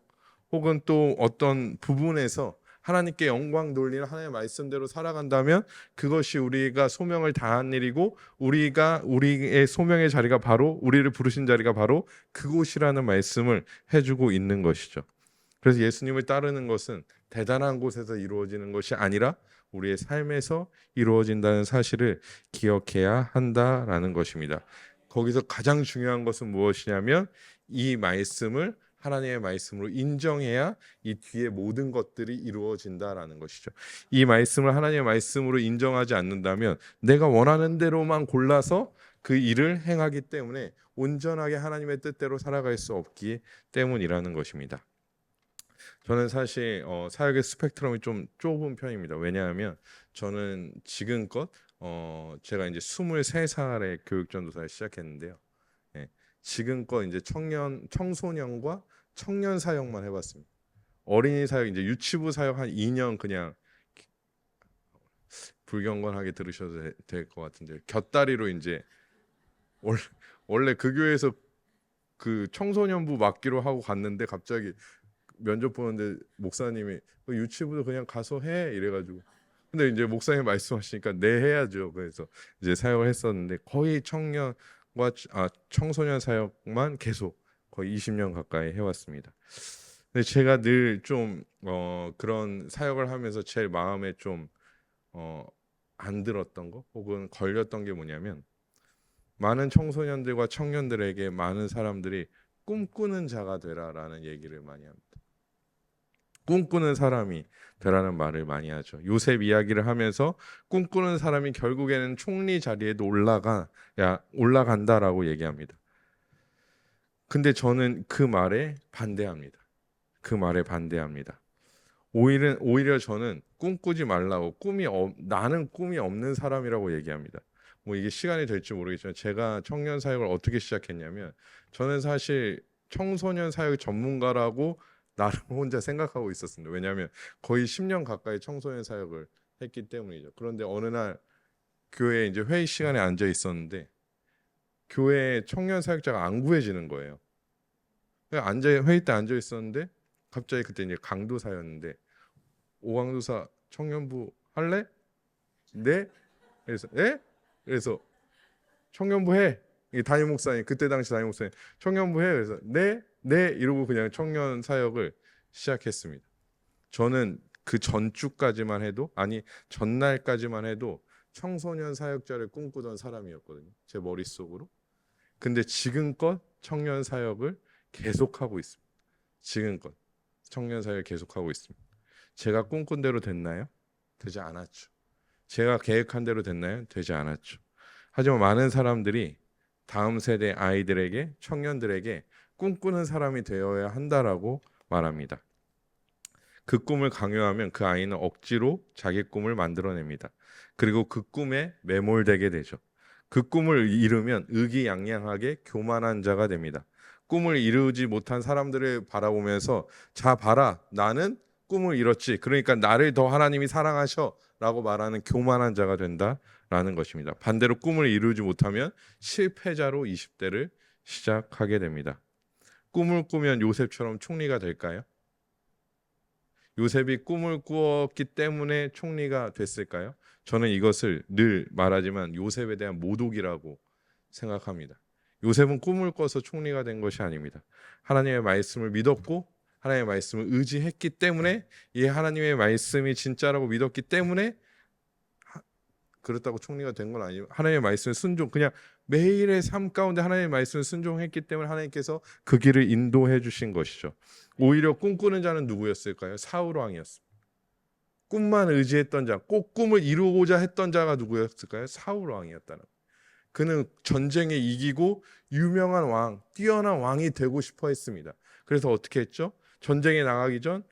혹은 또 어떤 부분에서 하나님께 영광 돌리는 하나님의 말씀대로 살아간다면 그것이 우리가 소명을 다한 일이고, 우리의 소명의 자리가 바로, 우리를 부르신 자리가 바로 그곳이라는 말씀을 해주고 있는 것이죠. 그래서 예수님을 따르는 것은 대단한 곳에서 이루어지는 것이 아니라 우리의 삶에서 이루어진다는 사실을 기억해야 한다라는 것입니다. 거기서 가장 중요한 것은 무엇이냐면 이 말씀을 하나님의 말씀으로 인정해야 이 뒤에 모든 것들이 이루어진다라는 것이죠. 이 말씀을 하나님의 말씀으로 인정하지 않는다면 내가 원하는 대로만 골라서 그 일을 행하기 때문에 온전하게 하나님의 뜻대로 살아갈 수 없기 때문이라는 것입니다. 저는 사실 사역의 스펙트럼이 좀 좁은 편입니다. 왜냐하면 저는 지금껏 제가 이제 23살에 교육전도사를 시작했는데요. 예, 지금껏 이제 청소년과 청년 사역만 해봤습니다. 어린이 사역, 이제 유치부 사역 한 2년 그냥 불경건하게 들으셔도 될 것 같은데, 곁다리로 이제 원래 그 교회에서 그 청소년부 맡기로 하고 갔는데 갑자기 면접 보는데 목사님이 유치부도 그냥 가서 해 이래가지고, 근데 이제 목사님 말씀하시니까 네 해야죠. 그래서 이제 사역을 했었는데 거의 청소년 사역만 계속 거의 20년 가까이 해왔습니다. 근데 제가 늘 좀 그런 사역을 하면서 제일 마음에 좀 안 들었던 거 혹은 걸렸던 게 뭐냐면, 많은 청소년들과 청년들에게 많은 사람들이 꿈꾸는 자가 되라라는 얘기를 많이 합니다. 꿈꾸는 사람이 되라는 말을 많이 하죠. 요셉 이야기를 하면서 꿈꾸는 사람이 결국에는 총리 자리에도 올라간다라고 얘기합니다. 근데 저는 그 말에 반대합니다. 그 말에 반대합니다. 오히려 저는 꿈꾸지 말라고, 나는 꿈이 없는 사람이라고 얘기합니다. 뭐 이게 시간이 될지 모르겠지만 제가 청년 사역을 어떻게 시작했냐면, 저는 사실 청소년 사역 전문가라고 나를 혼자 생각하고 있었습니다. 왜냐하면 거의 10년 가까이 청소년 사역을 했기 때문이죠. 그런데 어느 날 교회에 이제 회의 시간에 앉아 있었는데 교회 청년 사역자가 안 구해지는 거예요. 회의 때 앉아 있었는데 갑자기 그때 이제 강도사였는데, 오강도사 청년부 할래? 네? 그래서 그래서 청년부 해. 이 담임 목사님, 그때 당시 담임 목사님, 청년부 해. 그래서 네 이러고 그냥 청년 사역을 시작했습니다. 저는 그 전주까지만 해도, 전날까지만 해도 청소년 사역자를 꿈꾸던 사람이었거든요, 제 머릿속으로. 근데 지금껏 청년 사역을 계속하고 있습니다. 지금껏 청년 사역을 계속하고 있습니다. 제가 꿈꾼 대로 됐나요? 되지 않았죠. 제가 계획한 대로 됐나요? 되지 않았죠. 하지만 많은 사람들이 다음 세대 아이들에게, 청년들에게 꿈꾸는 사람이 되어야 한다라고 말합니다. 그 꿈을 강요하면 그 아이는 억지로 자기 꿈을 만들어냅니다. 그리고 그 꿈에 매몰되게 되죠. 그 꿈을 이루면 의기양양하게 교만한 자가 됩니다. 꿈을 이루지 못한 사람들을 바라보면서, 자 봐라, 나는 꿈을 이뤘지, 그러니까 나를 더 하나님이 사랑하셔 라고 말하는 교만한 자가 된다라는 것입니다. 반대로 꿈을 이루지 못하면 실패자로 20대를 시작하게 됩니다. 꿈을 꾸면 요셉처럼 총리가 될까요? 요셉이 꿈을 꾸었기 때문에 총리가 됐을까요? 저는 이것을 늘 말하지만 요셉에 대한 모독이라고 생각합니다. 요셉은 꿈을 꿔서 총리가 된 것이 아닙니다. 하나님의 말씀을 믿었고 하나님의 말씀을 의지했기 때문에, 이 하나님의 말씀이 진짜라고 믿었기 때문에 그렇다고 총리가 된 건 아니고, 하나님의 말씀을 그냥 매일의 삶 가운데 하나님의 말씀을 순종했기 때문에 하나님께서 그 길을 인도해 주신 것이죠. 오히려 꿈꾸는 자는 누구였을까요? 사울 왕이었습니다. 꿈만 의지했던 자, 꼭 꿈을 이루고자 했던 자가 누구였을까요? 사울 왕이었다는 거예요. 그는 전쟁에 이기고 유명한 왕, 뛰어난 왕이 되고 싶어 했습니다. 그래서 어떻게 했죠? 전쟁에 나가기 전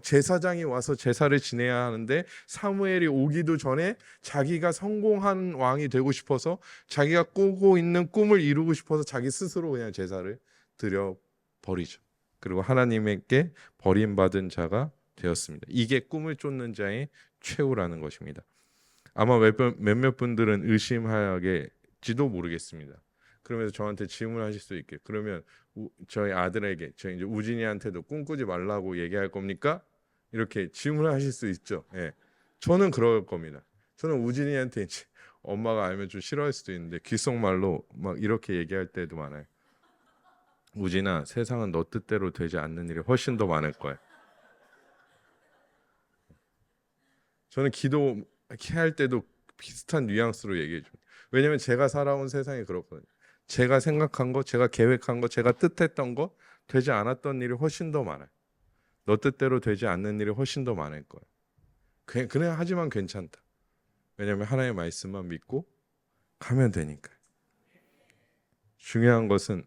제사장이 와서 제사를 지내야 하는데 사무엘이 오기도 전에 자기가 성공한 왕이 되고 싶어서 자기가 꾸고 있는 꿈을 이루고 싶어서 자기 스스로 그냥 제사를 드려 버리죠. 그리고 하나님께 버림받은 자가 되었습니다. 이게 꿈을 쫓는 자의 최후라는 것입니다. 아마 몇몇 분들은 의심하겠지도 모르겠습니다. 그러면서 저한테 질문하실 수 있게, 그러면 저희 아들에게, 저희 이제 우진이한테도 꿈꾸지 말라고 얘기할 겁니까? 이렇게 질문하실 수 있죠. 예. 저는 그럴 겁니다. 저는 우진이한테 이제 엄마가 알면 좀 싫어할 수도 있는데 귓속말로 막 이렇게 얘기할 때도 많아요. 우진아, 세상은 너 뜻대로 되지 않는 일이 훨씬 더 많을 거야. 저는 기도할 때도 비슷한 뉘앙스로 얘기해 줍니다. 왜냐하면 제가 살아온 세상이 그렇거든요. 제가 생각한 거, 제가 계획한 거, 제가 뜻했던 거 되지 않았던 일이 훨씬 더 많아요. 너 뜻대로 되지 않는 일이 훨씬 더 많을 거예요. 그냥 하지만 괜찮다. 왜냐하면 하나님의 말씀만 믿고 가면 되니까. 중요한 것은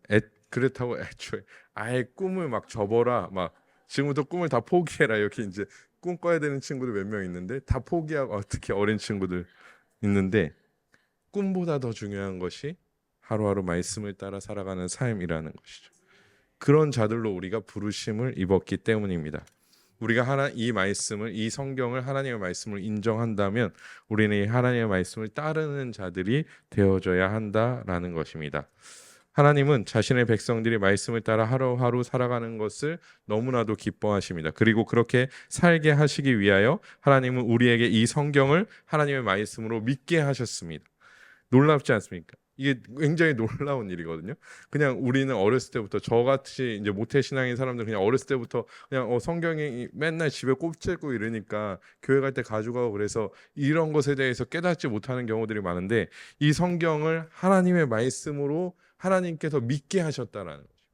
그렇다고 애초에 아예 꿈을 막 접어라, 막 지금부터 꿈을 다 포기해라, 이렇게 이제 꿈꿔야 되는 친구들 몇 명 있는데 다 포기하고, 특히 어린 친구들 있는데, 꿈보다 더 중요한 것이 하루하루 말씀을 따라 살아가는 삶이라는 것이죠. 그런 자들로 우리가 부르심을 입었기 때문입니다. 우리가 이 성경을, 하나님의 말씀을 인정한다면 우리는 이 하나님의 말씀을 따르는 자들이 되어져야 한다라는 것입니다. 하나님은 자신의 백성들이 말씀을 따라 하루하루 살아가는 것을 너무나도 기뻐하십니다. 그리고 그렇게 살게 하시기 위하여 하나님은 우리에게 이 성경을 하나님의 말씀으로 믿게 하셨습니다. 놀랍지 않습니까? 이게 굉장히 놀라운 일이거든요. 그냥 우리는 어렸을 때부터, 저같이 이제 모태신앙인 사람들 그냥 어렸을 때부터 그냥 성경이 맨날 집에 꽂혀있고 이러니까 교회 갈 때 가져가고, 그래서 이런 것에 대해서 깨닫지 못하는 경우들이 많은데, 이 성경을 하나님의 말씀으로 하나님께서 믿게 하셨다라는 거죠.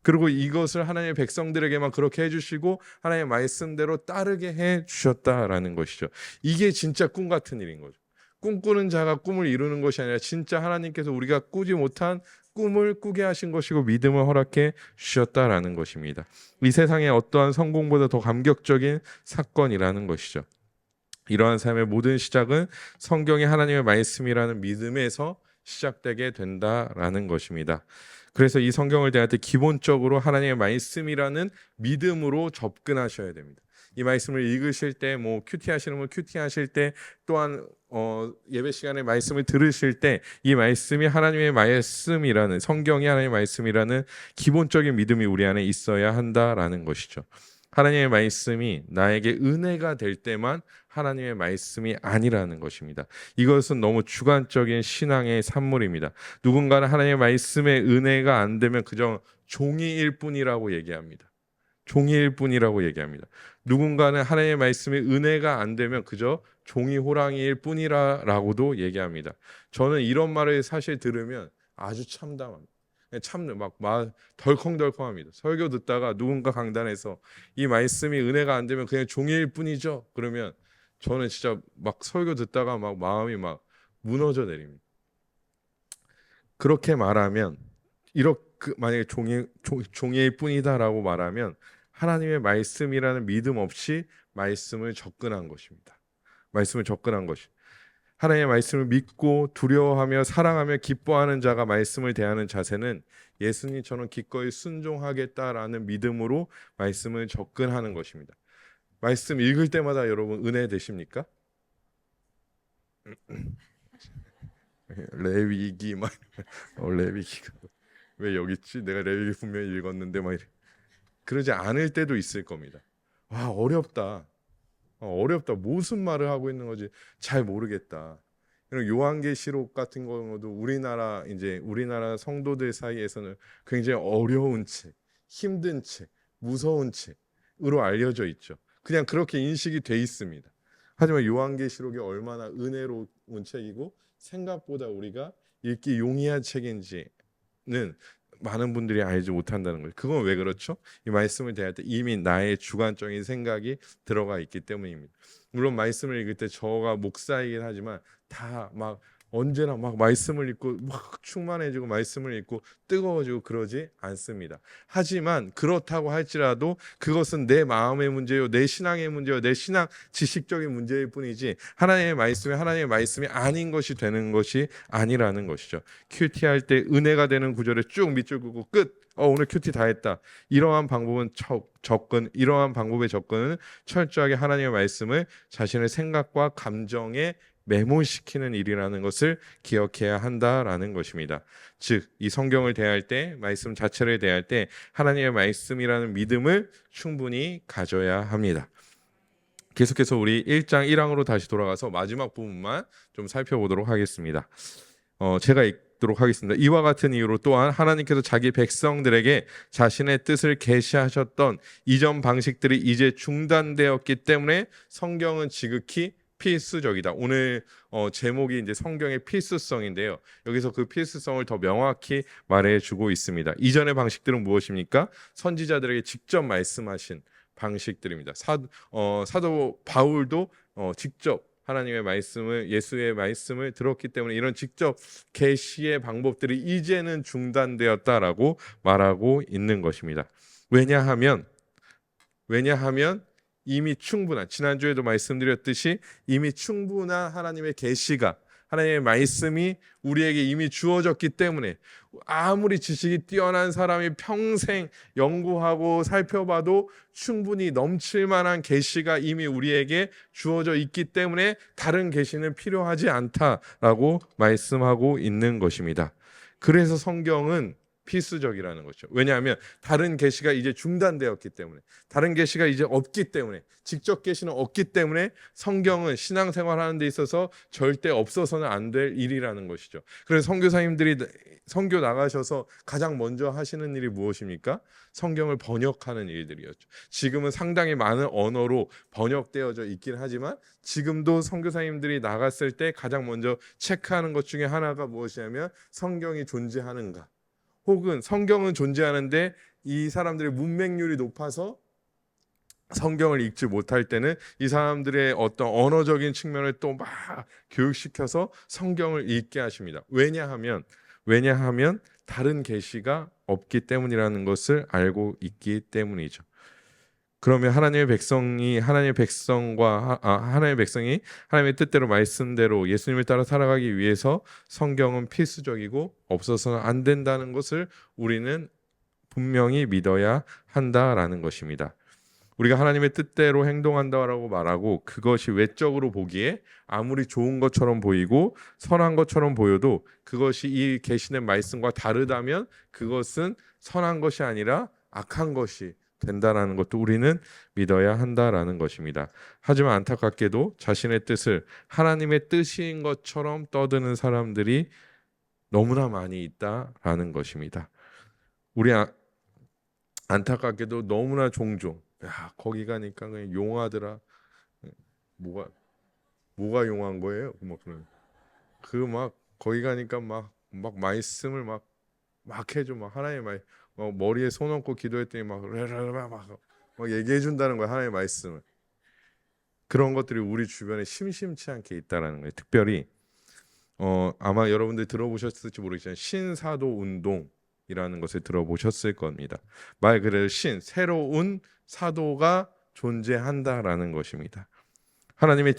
그리고 이것을 하나님의 백성들에게만 그렇게 해주시고 하나님의 말씀대로 따르게 해주셨다라는 것이죠. 이게 진짜 꿈 같은 일인 거죠. 꿈꾸는 자가 꿈을 이루는 것이 아니라 진짜 하나님께서 우리가 꾸지 못한 꿈을 꾸게 하신 것이고 믿음을 허락해 주셨다라는 것입니다. 이 세상의 어떠한 성공보다 더 감격적인 사건이라는 것이죠. 이러한 삶의 모든 시작은 성경이 하나님의 말씀이라는 믿음에서 시작되게 된다라는 것입니다. 그래서 이 성경을 대할 때 기본적으로 하나님의 말씀이라는 믿음으로 접근하셔야 됩니다. 이 말씀을 읽으실 때, 큐티 하시는 분 큐티 하실 때, 또한 예배 시간에 말씀을 들으실 때 이 말씀이 하나님의 말씀이라는, 성경이 하나님의 말씀이라는 기본적인 믿음이 우리 안에 있어야 한다라는 것이죠. 하나님의 말씀이 나에게 은혜가 될 때만 하나님의 말씀이 아니라는 것입니다. 이것은 너무 주관적인 신앙의 산물입니다. 누군가는 하나님의 말씀에 은혜가 안 되면 그저 종이일 뿐이라고 얘기합니다. 종이일 뿐이라고 얘기합니다. 누군가는 하나님의 말씀에 은혜가 안 되면 그저 종이 호랑이일 뿐이라고도 얘기합니다. 저는 이런 말을 사실 들으면 아주 참담합니다. 참는 막 덜컹덜컹합니다. 설교 듣다가 누군가 강단에서 이 말씀이 은혜가 안 되면 그냥 종이일 뿐이죠, 그러면 저는 진짜 막 설교 듣다가 막 마음이 막 무너져 내립니다. 그렇게 말하면, 만약에 종이일 뿐이다라고 말하면 하나님의 말씀이라는 믿음 없이 말씀을 접근한 것입니다. 말씀을 접근한 것이, 하나님의 말씀을 믿고 두려워하며 사랑하며 기뻐하는 자가 말씀을 대하는 자세는 예수님처럼 기꺼이 순종하겠다라는 믿음으로 말씀을 접근하는 것입니다. 말씀 읽을 때마다 여러분 은혜 되십니까? 레위기 막 레위기가 왜 여기 있지? 내가 레위기 분명히 읽었는데 막 그러지 않을 때도 있을 겁니다. 와, 어렵다. 무슨 말을 하고 있는 건지 잘 모르겠다. 요한계시록 같은 경우도 우리나라 성도들 사이에서는 굉장히 어려운 책, 힘든 책, 무서운 책으로 알려져 있죠. 그냥 그렇게 인식이 돼 있습니다. 하지만 요한계시록이 얼마나 은혜로운 책이고 생각보다 우리가 읽기 용이한 책인지는 많은 분들이 알지 못한다는 거예요. 그건 왜 그렇죠? 이 말씀을 대할 때 이미 나의 주관적인 생각이 들어가 있기 때문입니다. 물론 말씀을 읽을 때 저가 목사이긴 하지만 다 막 언제나 막 말씀을 읽고 막 충만해지고 말씀을 읽고 뜨거워지고 그러지 않습니다. 하지만 그렇다고 할지라도 그것은 내 마음의 문제요, 내 신앙의 문제요, 내 신앙 지식적인 문제일 뿐이지 하나님의 말씀이 아닌 것이 되는 것이 아니라는 것이죠. 큐티 할 때 은혜가 되는 구절에 쭉 밑줄 긋고 끝. 오늘 큐티 다 했다. 이러한 방법은 이러한 방법의 접근은 철저하게 하나님의 말씀을 자신의 생각과 감정에 메모시키는 일이라는 것을 기억해야 한다라는 것입니다. 즉, 이 성경을 대할 때, 말씀 자체를 대할 때 하나님의 말씀이라는 믿음을 충분히 가져야 합니다. 계속해서 우리 1장 1항으로 다시 돌아가서 마지막 부분만 좀 살펴보도록 하겠습니다. 제가 읽도록 하겠습니다. 이와 같은 이유로 또한 하나님께서 자기 백성들에게 자신의 뜻을 계시하셨던 이전 방식들이 이제 중단되었기 때문에 성경은 지극히 필수적이다. 오늘 제목이 이제 성경의 필수성인데요. 여기서 그 필수성을 더 명확히 말해주고 있습니다. 이전의 방식들은 무엇입니까? 선지자들에게 직접 말씀하신 방식들입니다. 사도 바울도 직접 하나님의 말씀을, 예수의 말씀을 들었기 때문에 이런 직접 계시의 방법들이 이제는 중단되었다라고 말하고 있는 것입니다. 왜냐하면 이미 충분한, 지난주에도 말씀드렸듯이 이미 충분한 하나님의 계시가, 하나님의 말씀이 우리에게 이미 주어졌기 때문에 아무리 지식이 뛰어난 사람이 평생 연구하고 살펴봐도 충분히 넘칠 만한 계시가 이미 우리에게 주어져 있기 때문에 다른 계시는 필요하지 않다라고 말씀하고 있는 것입니다. 그래서 성경은 필수적이라는 것이죠. 왜냐하면 다른 계시가 이제 중단되었기 때문에, 다른 계시가 이제 없기 때문에, 직접 계시는 없기 때문에 성경은 신앙생활하는 데 있어서 절대 없어서는 안 될 일이라는 것이죠. 그래서 선교사님들이 선교 나가셔서 가장 먼저 하시는 일이 무엇입니까? 성경을 번역하는 일들이었죠. 지금은 상당히 많은 언어로 번역되어져 있긴 하지만 지금도 선교사님들이 나갔을 때 가장 먼저 체크하는 것 중에 하나가 무엇이냐면 성경이 존재하는가, 혹은 성경은 존재하는데 이 사람들의 문맹률이 높아서 성경을 읽지 못할 때는 이 사람들의 어떤 언어적인 측면을 또 막 교육시켜서 성경을 읽게 하십니다. 왜냐하면 다른 계시가 없기 때문이라는 것을 알고 있기 때문이죠. 그러면 하나님의 백성이 하나님의 뜻대로 말씀대로 예수님을 따라 살아가기 위해서 성경은 필수적이고 없어서는 안 된다는 것을 우리는 분명히 믿어야 한다라는 것입니다. 우리가 하나님의 뜻대로 행동한다라고 말하고 그것이 외적으로 보기에 아무리 좋은 것처럼 보이고 선한 것처럼 보여도 그것이 이 계시된 말씀과 다르다면 그것은 선한 것이 아니라 악한 것이 된다라는 것도 우리는 믿어야 한다라는 것입니다. 하지만 안타깝게도 자신의 뜻을 하나님의 뜻인 것처럼 떠드는 사람들이 너무나 많이 있다라는 것입니다. 우리 안타깝게도 너무나 종종 거기 가니까 그냥 용하더라. 뭐가 용한 거예요? 막 거기 가니까 막 말씀을 막 해줘. 막 하나님의 말 머리에 손 얹고 기도했더니 막 얘기해 준다는 거야, 하나님의 말씀을. 그런 것들이 우리 주변에 심심치 않게 있다라는 거예요. 특별히 아마 여러분들 들어보셨을지 모르겠지만 신사도 운동이라는 것을 들어보셨을 겁니다. 말 그대로 새로운 사도가 존재한다라는 것입니다. 하나님이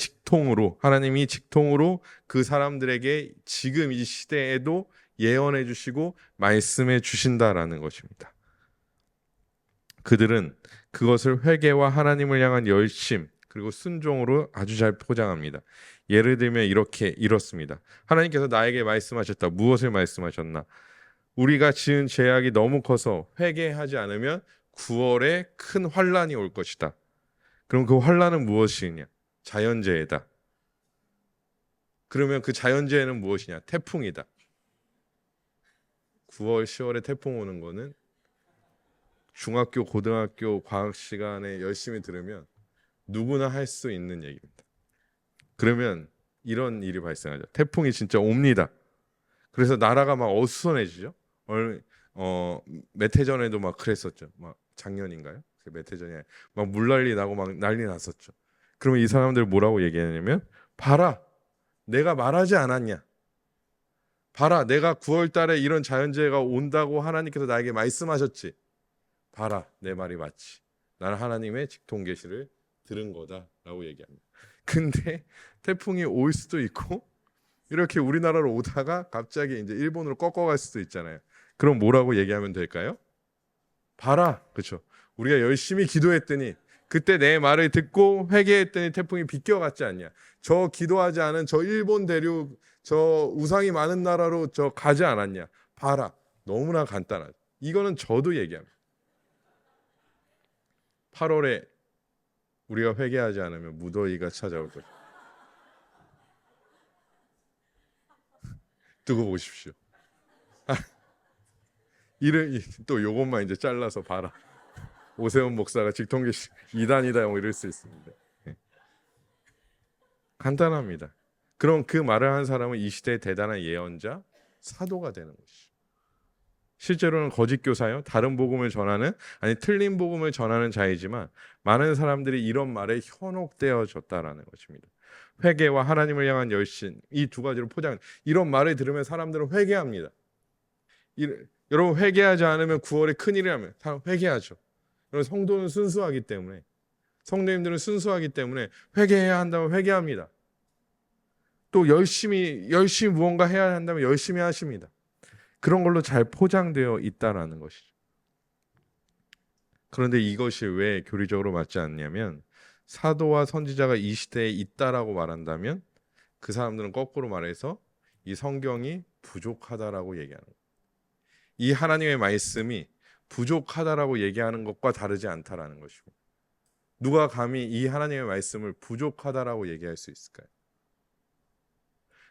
직통으로 그 사람들에게 지금 이 시대에도 예언해 주시고 말씀해 주신다라는 것입니다. 그들은 그것을 회개와 하나님을 향한 열심 그리고 순종으로 아주 잘 포장합니다. 예를 들면 이렇습니다. 하나님께서 나에게 말씀하셨다. 무엇을 말씀하셨나? 우리가 지은 죄악이 너무 커서 회개하지 않으면 9월에 큰 환란이 올 것이다. 그럼 그 환란은 무엇이냐? 자연재해다. 그러면 그 자연재해는 무엇이냐? 태풍이다. 9월, 10월에 태풍 오는 거는 중학교, 고등학교 과학 시간에 열심히 들으면 누구나 할 수 있는 얘기입니다. 그러면 이런 일이 발생하죠. 태풍이 진짜 옵니다. 그래서 나라가 막 어수선해지죠. 몇 해 전에도 막 그랬었죠. 막 작년인가요? 몇 해 전에 막 물난리 나고 막 난리 났었죠. 그러면 이 사람들 뭐라고 얘기하냐면 봐라. 내가 말하지 않았냐? 봐라, 내가 9월 달에 이런 자연재해가 온다고 하나님께서 나에게 말씀하셨지. 봐라, 내 말이 맞지. 나는 하나님의 직통 계시를 들은 거다라고 얘기합니다. 근데 태풍이 올 수도 있고 이렇게 우리나라로 오다가 갑자기 이제 일본으로 꺾어갈 수도 있잖아요. 그럼 뭐라고 얘기하면 될까요? 봐라, 그렇죠. 우리가 열심히 기도했더니 그때 내 말을 듣고 회개했더니 태풍이 비껴갔지 않냐. 저 기도하지 않은 저 일본 대륙 저 우상이 많은 나라로 저 가지 않았냐. 봐라, 너무나 간단하죠. 이거는 저도 얘기합니다. 8월에 우리가 회개하지 않으면 무더위가 찾아올 거예요. 두고 보십시오. 이를 또 요것만 이제 잘라서 봐라. 오세훈 목사가 직통계시 이단이다 이럴 수 있습니다. 간단합니다. 그럼 그 말을 한 사람은 이 시대의 대단한 예언자, 사도가 되는 것이죠. 실제로는 거짓 교사요, 다른 복음을 전하는 아니 틀린 복음을 전하는 자이지만 많은 사람들이 이런 말에 현혹되어졌다라는 것입니다. 회개와 하나님을 향한 열심, 이 두 가지로 포장. 이런 말을 들으면 사람들은 회개합니다. 여러분 회개하지 않으면 9월에 큰일이 나면 사람 회개하죠. 여러분 성도는 순수하기 때문에, 성도님들은 순수하기 때문에 회개해야 한다면 회개합니다. 또 열심히 무언가 해야 한다면 열심히 하십니다. 그런 걸로 잘 포장되어 있다라는 것이죠. 그런데 이것이 왜 교리적으로 맞지 않냐면, 사도와 선지자가 이 시대에 있다라고 말한다면 그 사람들은 거꾸로 말해서 이 성경이 부족하다라고 얘기하는 거예요. 이 하나님의 말씀이 부족하다라고 얘기하는 것과 다르지 않다라는 것이고, 누가 감히 이 하나님의 말씀을 부족하다라고 얘기할 수 있을까요?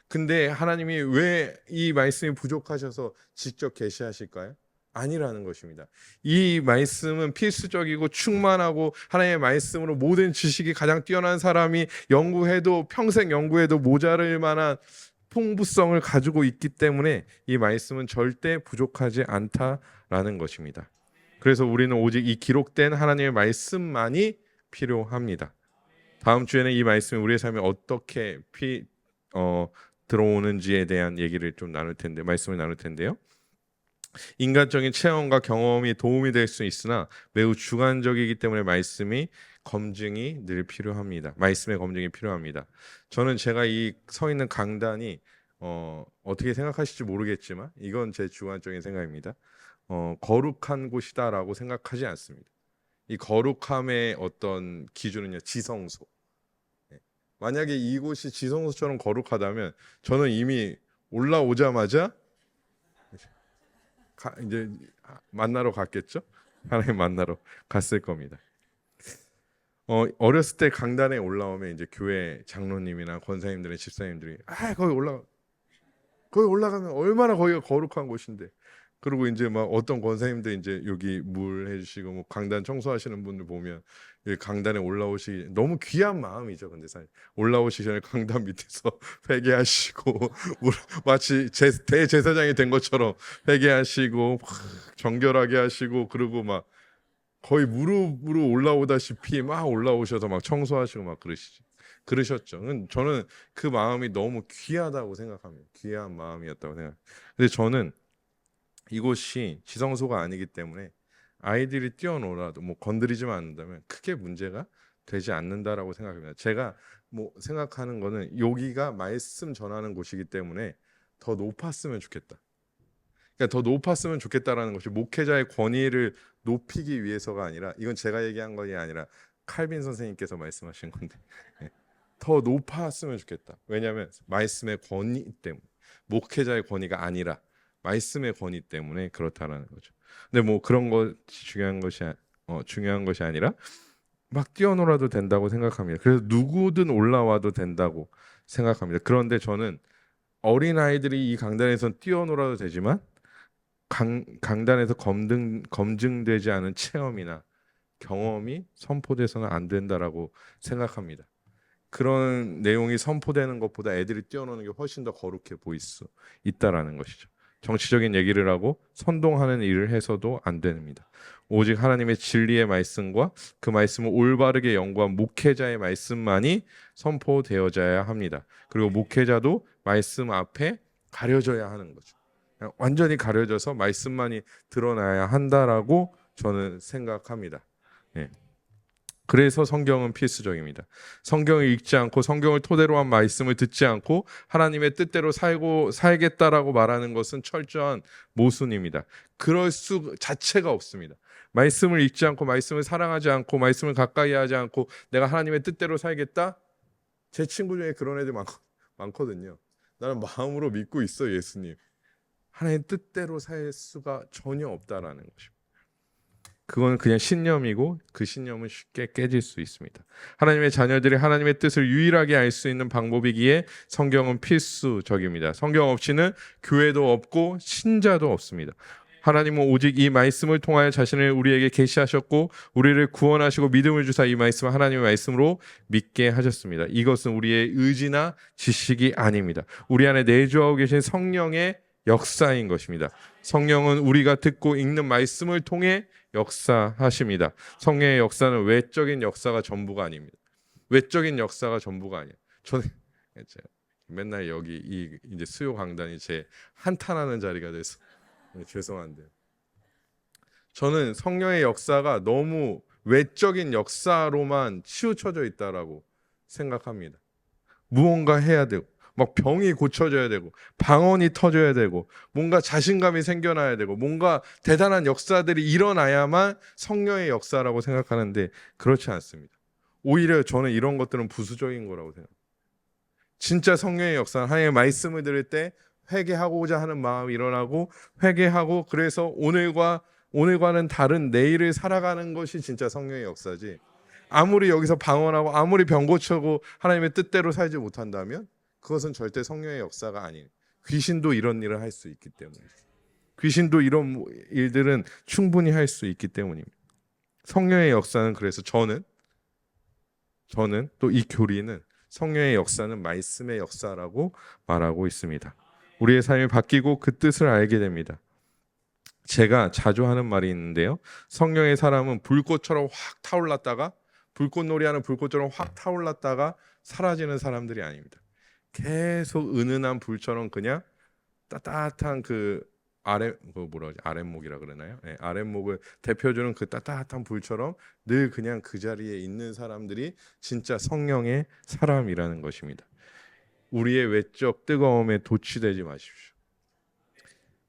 근데 하나님이 왜 이 말씀이 부족하셔서 직접 계시하실까요? 아니라는 것입니다. 이 말씀은 필수적이고 충만하고 하나님의 말씀으로 모든 지식이 가장 뛰어난 사람이 연구해도 평생 연구해도 모자랄 만한 풍부성을 가지고 있기 때문에 이 말씀은 절대 부족하지 않다라는 것입니다. 그래서 우리는 오직 이 기록된 하나님의 말씀만이 필요합니다. 다음 주에는 이 말씀이 우리의 삶에 어떻게 들어오는지에 대한 얘기를 좀 말씀을 나눌 텐데요. 인간적인 체험과 경험이 도움이 될 수 있으나 매우 주관적이기 때문에 검증이 늘 필요합니다. 말씀의 검증이 필요합니다. 저는 제가 이 서 있는 강단이 어떻게 생각하실지 모르겠지만 이건 제 주관적인 생각입니다. 거룩한 곳이다라고 생각하지 않습니다. 이 거룩함의 어떤 기준은요, 지성소. 만약에 이곳이 지성소처럼 거룩하다면 저는 이미 올라오자마자 이제 만나러 갔겠죠? 하나님 만나러 갔을 겁니다. 어렸을 때 강단에 올라오면 이제 교회 장로님이나 권사님들의 집사님들이 거기 올라가면 얼마나 거기가 거룩한 곳인데. 그리고 이제 막 어떤 권사님들 이제 여기 물 해주시고 뭐 강단 청소하시는 분들 보면 강단에 올라오시기 너무 귀한 마음이죠. 근데 사실 올라오시기 전에 강단 밑에서 회개하시고 마치 대제사장이 된 것처럼 회개하시고 정결하게 하시고, 그리고 막 거의 무릎으로 올라오다시피 막 올라오셔서 막 청소하시고 막 그러셨죠. 저는 그 마음이 너무 귀하다고 생각합니다. 귀한 마음이었다고 생각합니다. 근데 저는 이곳이 지성소가 아니기 때문에 아이들이 뛰어놀아도 뭐 건드리지만 않는다면 크게 문제가 되지 않는다라고 생각합니다. 제가 뭐 생각하는 거는 여기가 말씀 전하는 곳이기 때문에 더 높았으면 좋겠다. 그러니까 더 높았으면 좋겠다라는 것이 목회자의 권위를 높이기 위해서가 아니라, 이건 제가 얘기한 것이 아니라 칼빈 선생님께서 말씀하신 건데 더 높았으면 좋겠다. 왜냐하면 말씀의 권위 때문에, 목회자의 권위가 아니라 말씀의 권위 때문에 그렇다라는 거죠. 근데 뭐 그런 것이 중요한 것이 아니라 막 뛰어놀아도 된다고 생각합니다. 그래서 누구든 올라와도 된다고 생각합니다. 그런데 저는 어린 아이들이 이 강단에서 뛰어놀아도 되지만 강단에서 검증되지 않은 체험이나 경험이 선포돼서는 안 된다라고 생각합니다. 그런 내용이 선포되는 것보다 애들이 뛰어노는 게 훨씬 더 거룩해 보일 수 있다라는 것이죠. 정치적인 얘기를 하고 선동하는 일을 해서도 안 됩니다. 오직 하나님의 진리의 말씀과 그 말씀을 올바르게 연구한 목회자의 말씀만이 선포되어져야 합니다. 그리고 목회자도 말씀 앞에 가려져야 하는 거죠. 완전히 가려져서 말씀만이 드러나야 한다라고 저는 생각합니다. 네. 그래서 성경은 필수적입니다. 성경을 읽지 않고 성경을 토대로 한 말씀을 듣지 않고 하나님의 뜻대로 살겠다라고 말하는 것은 철저한 모순입니다. 그럴 수 자체가 없습니다. 말씀을 읽지 않고 말씀을 사랑하지 않고 말씀을 가까이 하지 않고 내가 하나님의 뜻대로 살겠다? 제 친구 중에 그런 애들 많거든요. 나는 마음으로 믿고 있어 예수님. 하나님의 뜻대로 살 수가 전혀 없다라는 것입니다. 그건 그냥 신념이고 그 신념은 쉽게 깨질 수 있습니다. 하나님의 자녀들이 하나님의 뜻을 유일하게 알 수 있는 방법이기에 성경은 필수적입니다. 성경 없이는 교회도 없고 신자도 없습니다. 하나님은 오직 이 말씀을 통하여 자신을 우리에게 계시하셨고 우리를 구원하시고 믿음을 주사 이 말씀을 하나님의 말씀으로 믿게 하셨습니다. 이것은 우리의 의지나 지식이 아닙니다. 우리 안에 내주하고 계신 성령의 역사인 것입니다. 성령은 우리가 듣고 읽는 말씀을 통해 역사하십니다. 성령의 역사는 외적인 역사가 전부가 아닙니다. 외적인 역사가 전부가 아니에요. 저는 맨날 여기 이제 수요 강단이 제 한탄하는 자리가 돼서 죄송한데 저는 성령의 역사가 너무 외적인 역사로만 치우쳐져 있다라고 생각합니다. 무언가 해야 되고 막 병이 고쳐져야 되고 방언이 터져야 되고 뭔가 자신감이 생겨나야 되고 뭔가 대단한 역사들이 일어나야만 성령의 역사라고 생각하는데 그렇지 않습니다. 오히려 저는 이런 것들은 부수적인 거라고 생각합니다. 진짜 성령의 역사는 하나님의 말씀을 들을 때 회개하고자 하는 마음이 일어나고 회개하고 그래서 오늘과는 다른 내일을 살아가는 것이 진짜 성령의 역사지. 아무리 여기서 방언하고 아무리 병 고쳐고 하나님의 뜻대로 살지 못한다면 그것은 절대 성령의 역사가 아니에요. 귀신도 이런 일을 할 수 있기 때문입니다. 귀신도 이런 일들은 충분히 할 수 있기 때문입니다. 성령의 역사는 그래서 저는 또 이 교리는 성령의 역사는 말씀의 역사라고 말하고 있습니다. 우리의 삶이 바뀌고 그 뜻을 알게 됩니다. 제가 자주 하는 말이 있는데요. 성령의 사람은 불꽃처럼 확 타올랐다가 불꽃놀이하는 불꽃처럼 확 타올랐다가 사라지는 사람들이 아닙니다. 계속 은은한 불처럼 그냥 따뜻한 그 아랫목이라 그러나요? 네, 아랫목을 대표주는 그 따뜻한 불처럼 늘 그냥 그 자리에 있는 사람들이 진짜 성령의 사람이라는 것입니다. 우리의 외적 뜨거움에 도취되지 마십시오.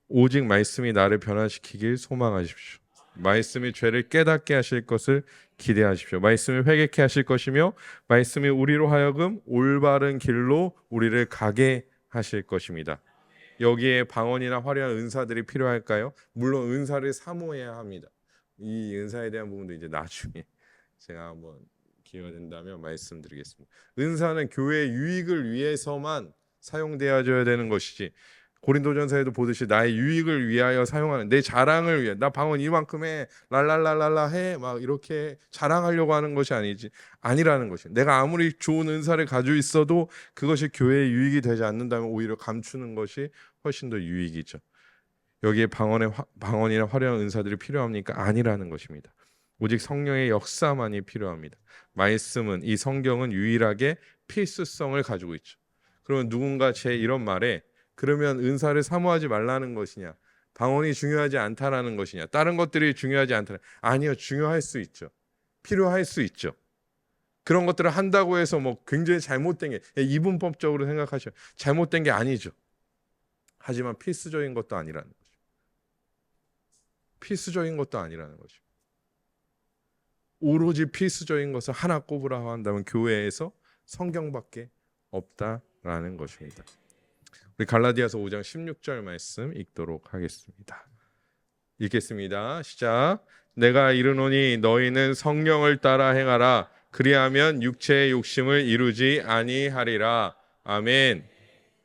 오직 말씀이 나를 변화시키길 소망하십시오. 말씀이 죄를 깨닫게 하실 것을 기대하십시오. 말씀이 회개케 하실 것이며 말씀이 우리로 하여금 올바른 길로 우리를 가게 하실 것입니다. 여기에 방언이나 화려한 은사들이 필요할까요? 물론 은사를 사모해야 합니다. 이 은사에 대한 부분도 이제 나중에 제가 한번 기회가 된다면 말씀드리겠습니다. 은사는 교회의 유익을 위해서만 사용되어져야 되는 것이지 고린도전서에도 보듯이 나의 유익을 위하여 사용하는 내 자랑을 위해 나 방언 이만큼 해 랄랄랄랄라 해 막 이렇게 자랑하려고 하는 것이 아니라는 것이 내가 아무리 좋은 은사를 가지고 있어도 그것이 교회의 유익이 되지 않는다면 오히려 감추는 것이 훨씬 더 유익이죠. 여기에 방언이나 화려한 은사들이 필요합니까? 아니라는 것입니다. 오직 성령의 역사만이 필요합니다. 말씀은 이 성경은 유일하게 필수성을 가지고 있죠. 그러면 누군가 제 이런 말에 그러면 은사를 사모하지 말라는 것이냐? 방언이 중요하지 않다라는 것이냐? 다른 것들이 중요하지 않다. 아니요, 중요할 수 있죠. 필요할 수 있죠. 그런 것들을 한다고 해서 뭐 굉장히 잘못된 게 이분법적으로 생각하셔. 잘못된 게 아니죠. 하지만 필수적인 것도 아니라는 거죠. 필수적인 것도 아니라는 거죠. 오로지 필수적인 것을 하나 꼽으라 한다면 교회에서 성경밖에 없다라는 것입니다. 우리 갈라디아서 5장 16절 말씀 읽도록 하겠습니다. 읽겠습니다. 시작. 내가 이르노니 너희는 성령을 따라 행하라. 그리하면 육체의 욕심을 이루지 아니하리라. 아멘.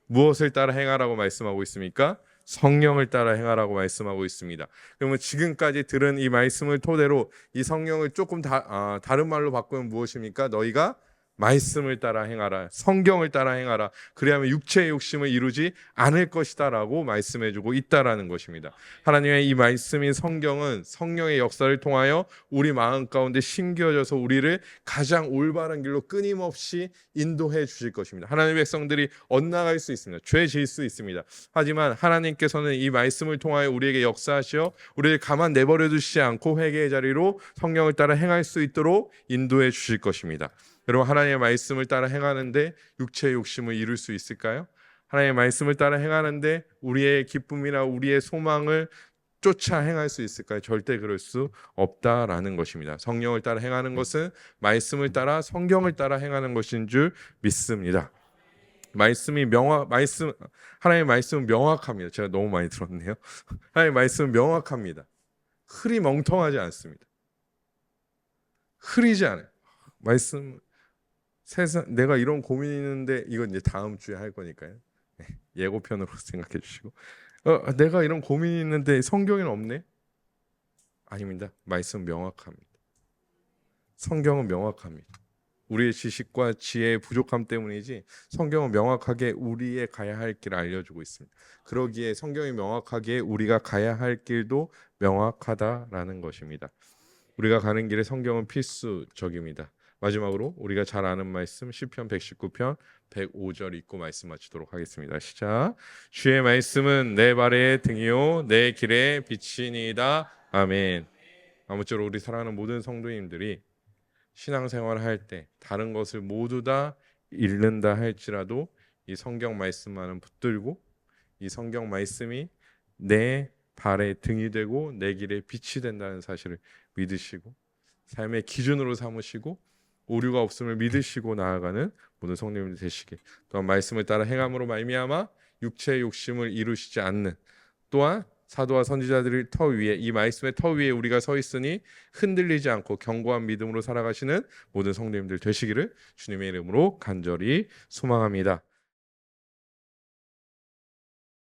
무엇을 따라 행하라고 말씀하고 있습니까? 성령을 따라 행하라고 말씀하고 있습니다. 그러면 지금까지 들은 이 말씀을 토대로 이 성령을 조금 다른 말로 바꾸면 무엇입니까? 너희가 말씀을 따라 행하라. 성경을 따라 행하라. 그리하면 육체의 욕심을 이루지 않을 것이다라고 말씀해주고 있다라는 것입니다. 하나님의 이 말씀인 성경은 성령의 역사를 통하여 우리 마음 가운데 심겨져서 우리를 가장 올바른 길로 끊임없이 인도해 주실 것입니다. 하나님의 백성들이 엇나갈 수 있습니다. 죄 지을 수 있습니다. 하지만 하나님께서는 이 말씀을 통하여 우리에게 역사하시어 우리를 가만 내버려 두시지 않고 회개의 자리로 성령을 따라 행할 수 있도록 인도해 주실 것입니다. 여러분, 하나님의 말씀을 따라 행하는데 육체의 욕심을 이룰 수 있을까요? 하나님의 말씀을 따라 행하는데 우리의 기쁨이나 우리의 소망을 쫓아 행할 수 있을까요? 절대 그럴 수 없다라는 것입니다. 성령을 따라 행하는 것은 말씀을 따라 성경을 따라 행하는 것인 줄 믿습니다. 하나님의 말씀은 명확합니다. 제가 너무 많이 들었네요. 하나님의 말씀은 명확합니다. 흐리멍텅하지 않습니다. 흐리지 않아요. 말씀 세상 내가 이런 고민이 있는데 이건 이제 다음 주에 할 거니까요. 예고편으로 생각해 주시고 내가 이런 고민이 있는데 성경에는 없네? 아닙니다. 말씀은 명확합니다. 성경은 명확합니다. 우리의 지식과 지혜의 부족함 때문이지 성경은 명확하게 우리의 가야 할 길을 알려주고 있습니다. 그러기에 성경이 명확하게 우리가 가야 할 길도 명확하다라는 것입니다. 우리가 가는 길에 성경은 필수적입니다. 마지막으로 우리가 잘 아는 말씀 시편 119편 105절 읽고 말씀 마치도록 하겠습니다. 시작. 주의 말씀은 내 발의 등이요 내 길의 빛이니이다. 아멘. 아무쪼록 우리 사랑하는 모든 성도님들이 신앙생활을 할 때 다른 것을 모두 다 잃는다 할지라도 이 성경 말씀만은 붙들고 이 성경 말씀이 내 발의 등이 되고 내 길의 빛이 된다는 사실을 믿으시고 삶의 기준으로 삼으시고 오류가 없음을 믿으시고 나아가는 모든 성도님들 되시길, 또한 말씀을 따라 행함으로 말미암아 육체의 욕심을 이루시지 않는, 또한 사도와 선지자들의 터 위에, 이 말씀의 터 위에 우리가 서 있으니 흔들리지 않고 견고한 믿음으로 살아가시는 모든 성도님들 되시기를 주님의 이름으로 간절히 소망합니다.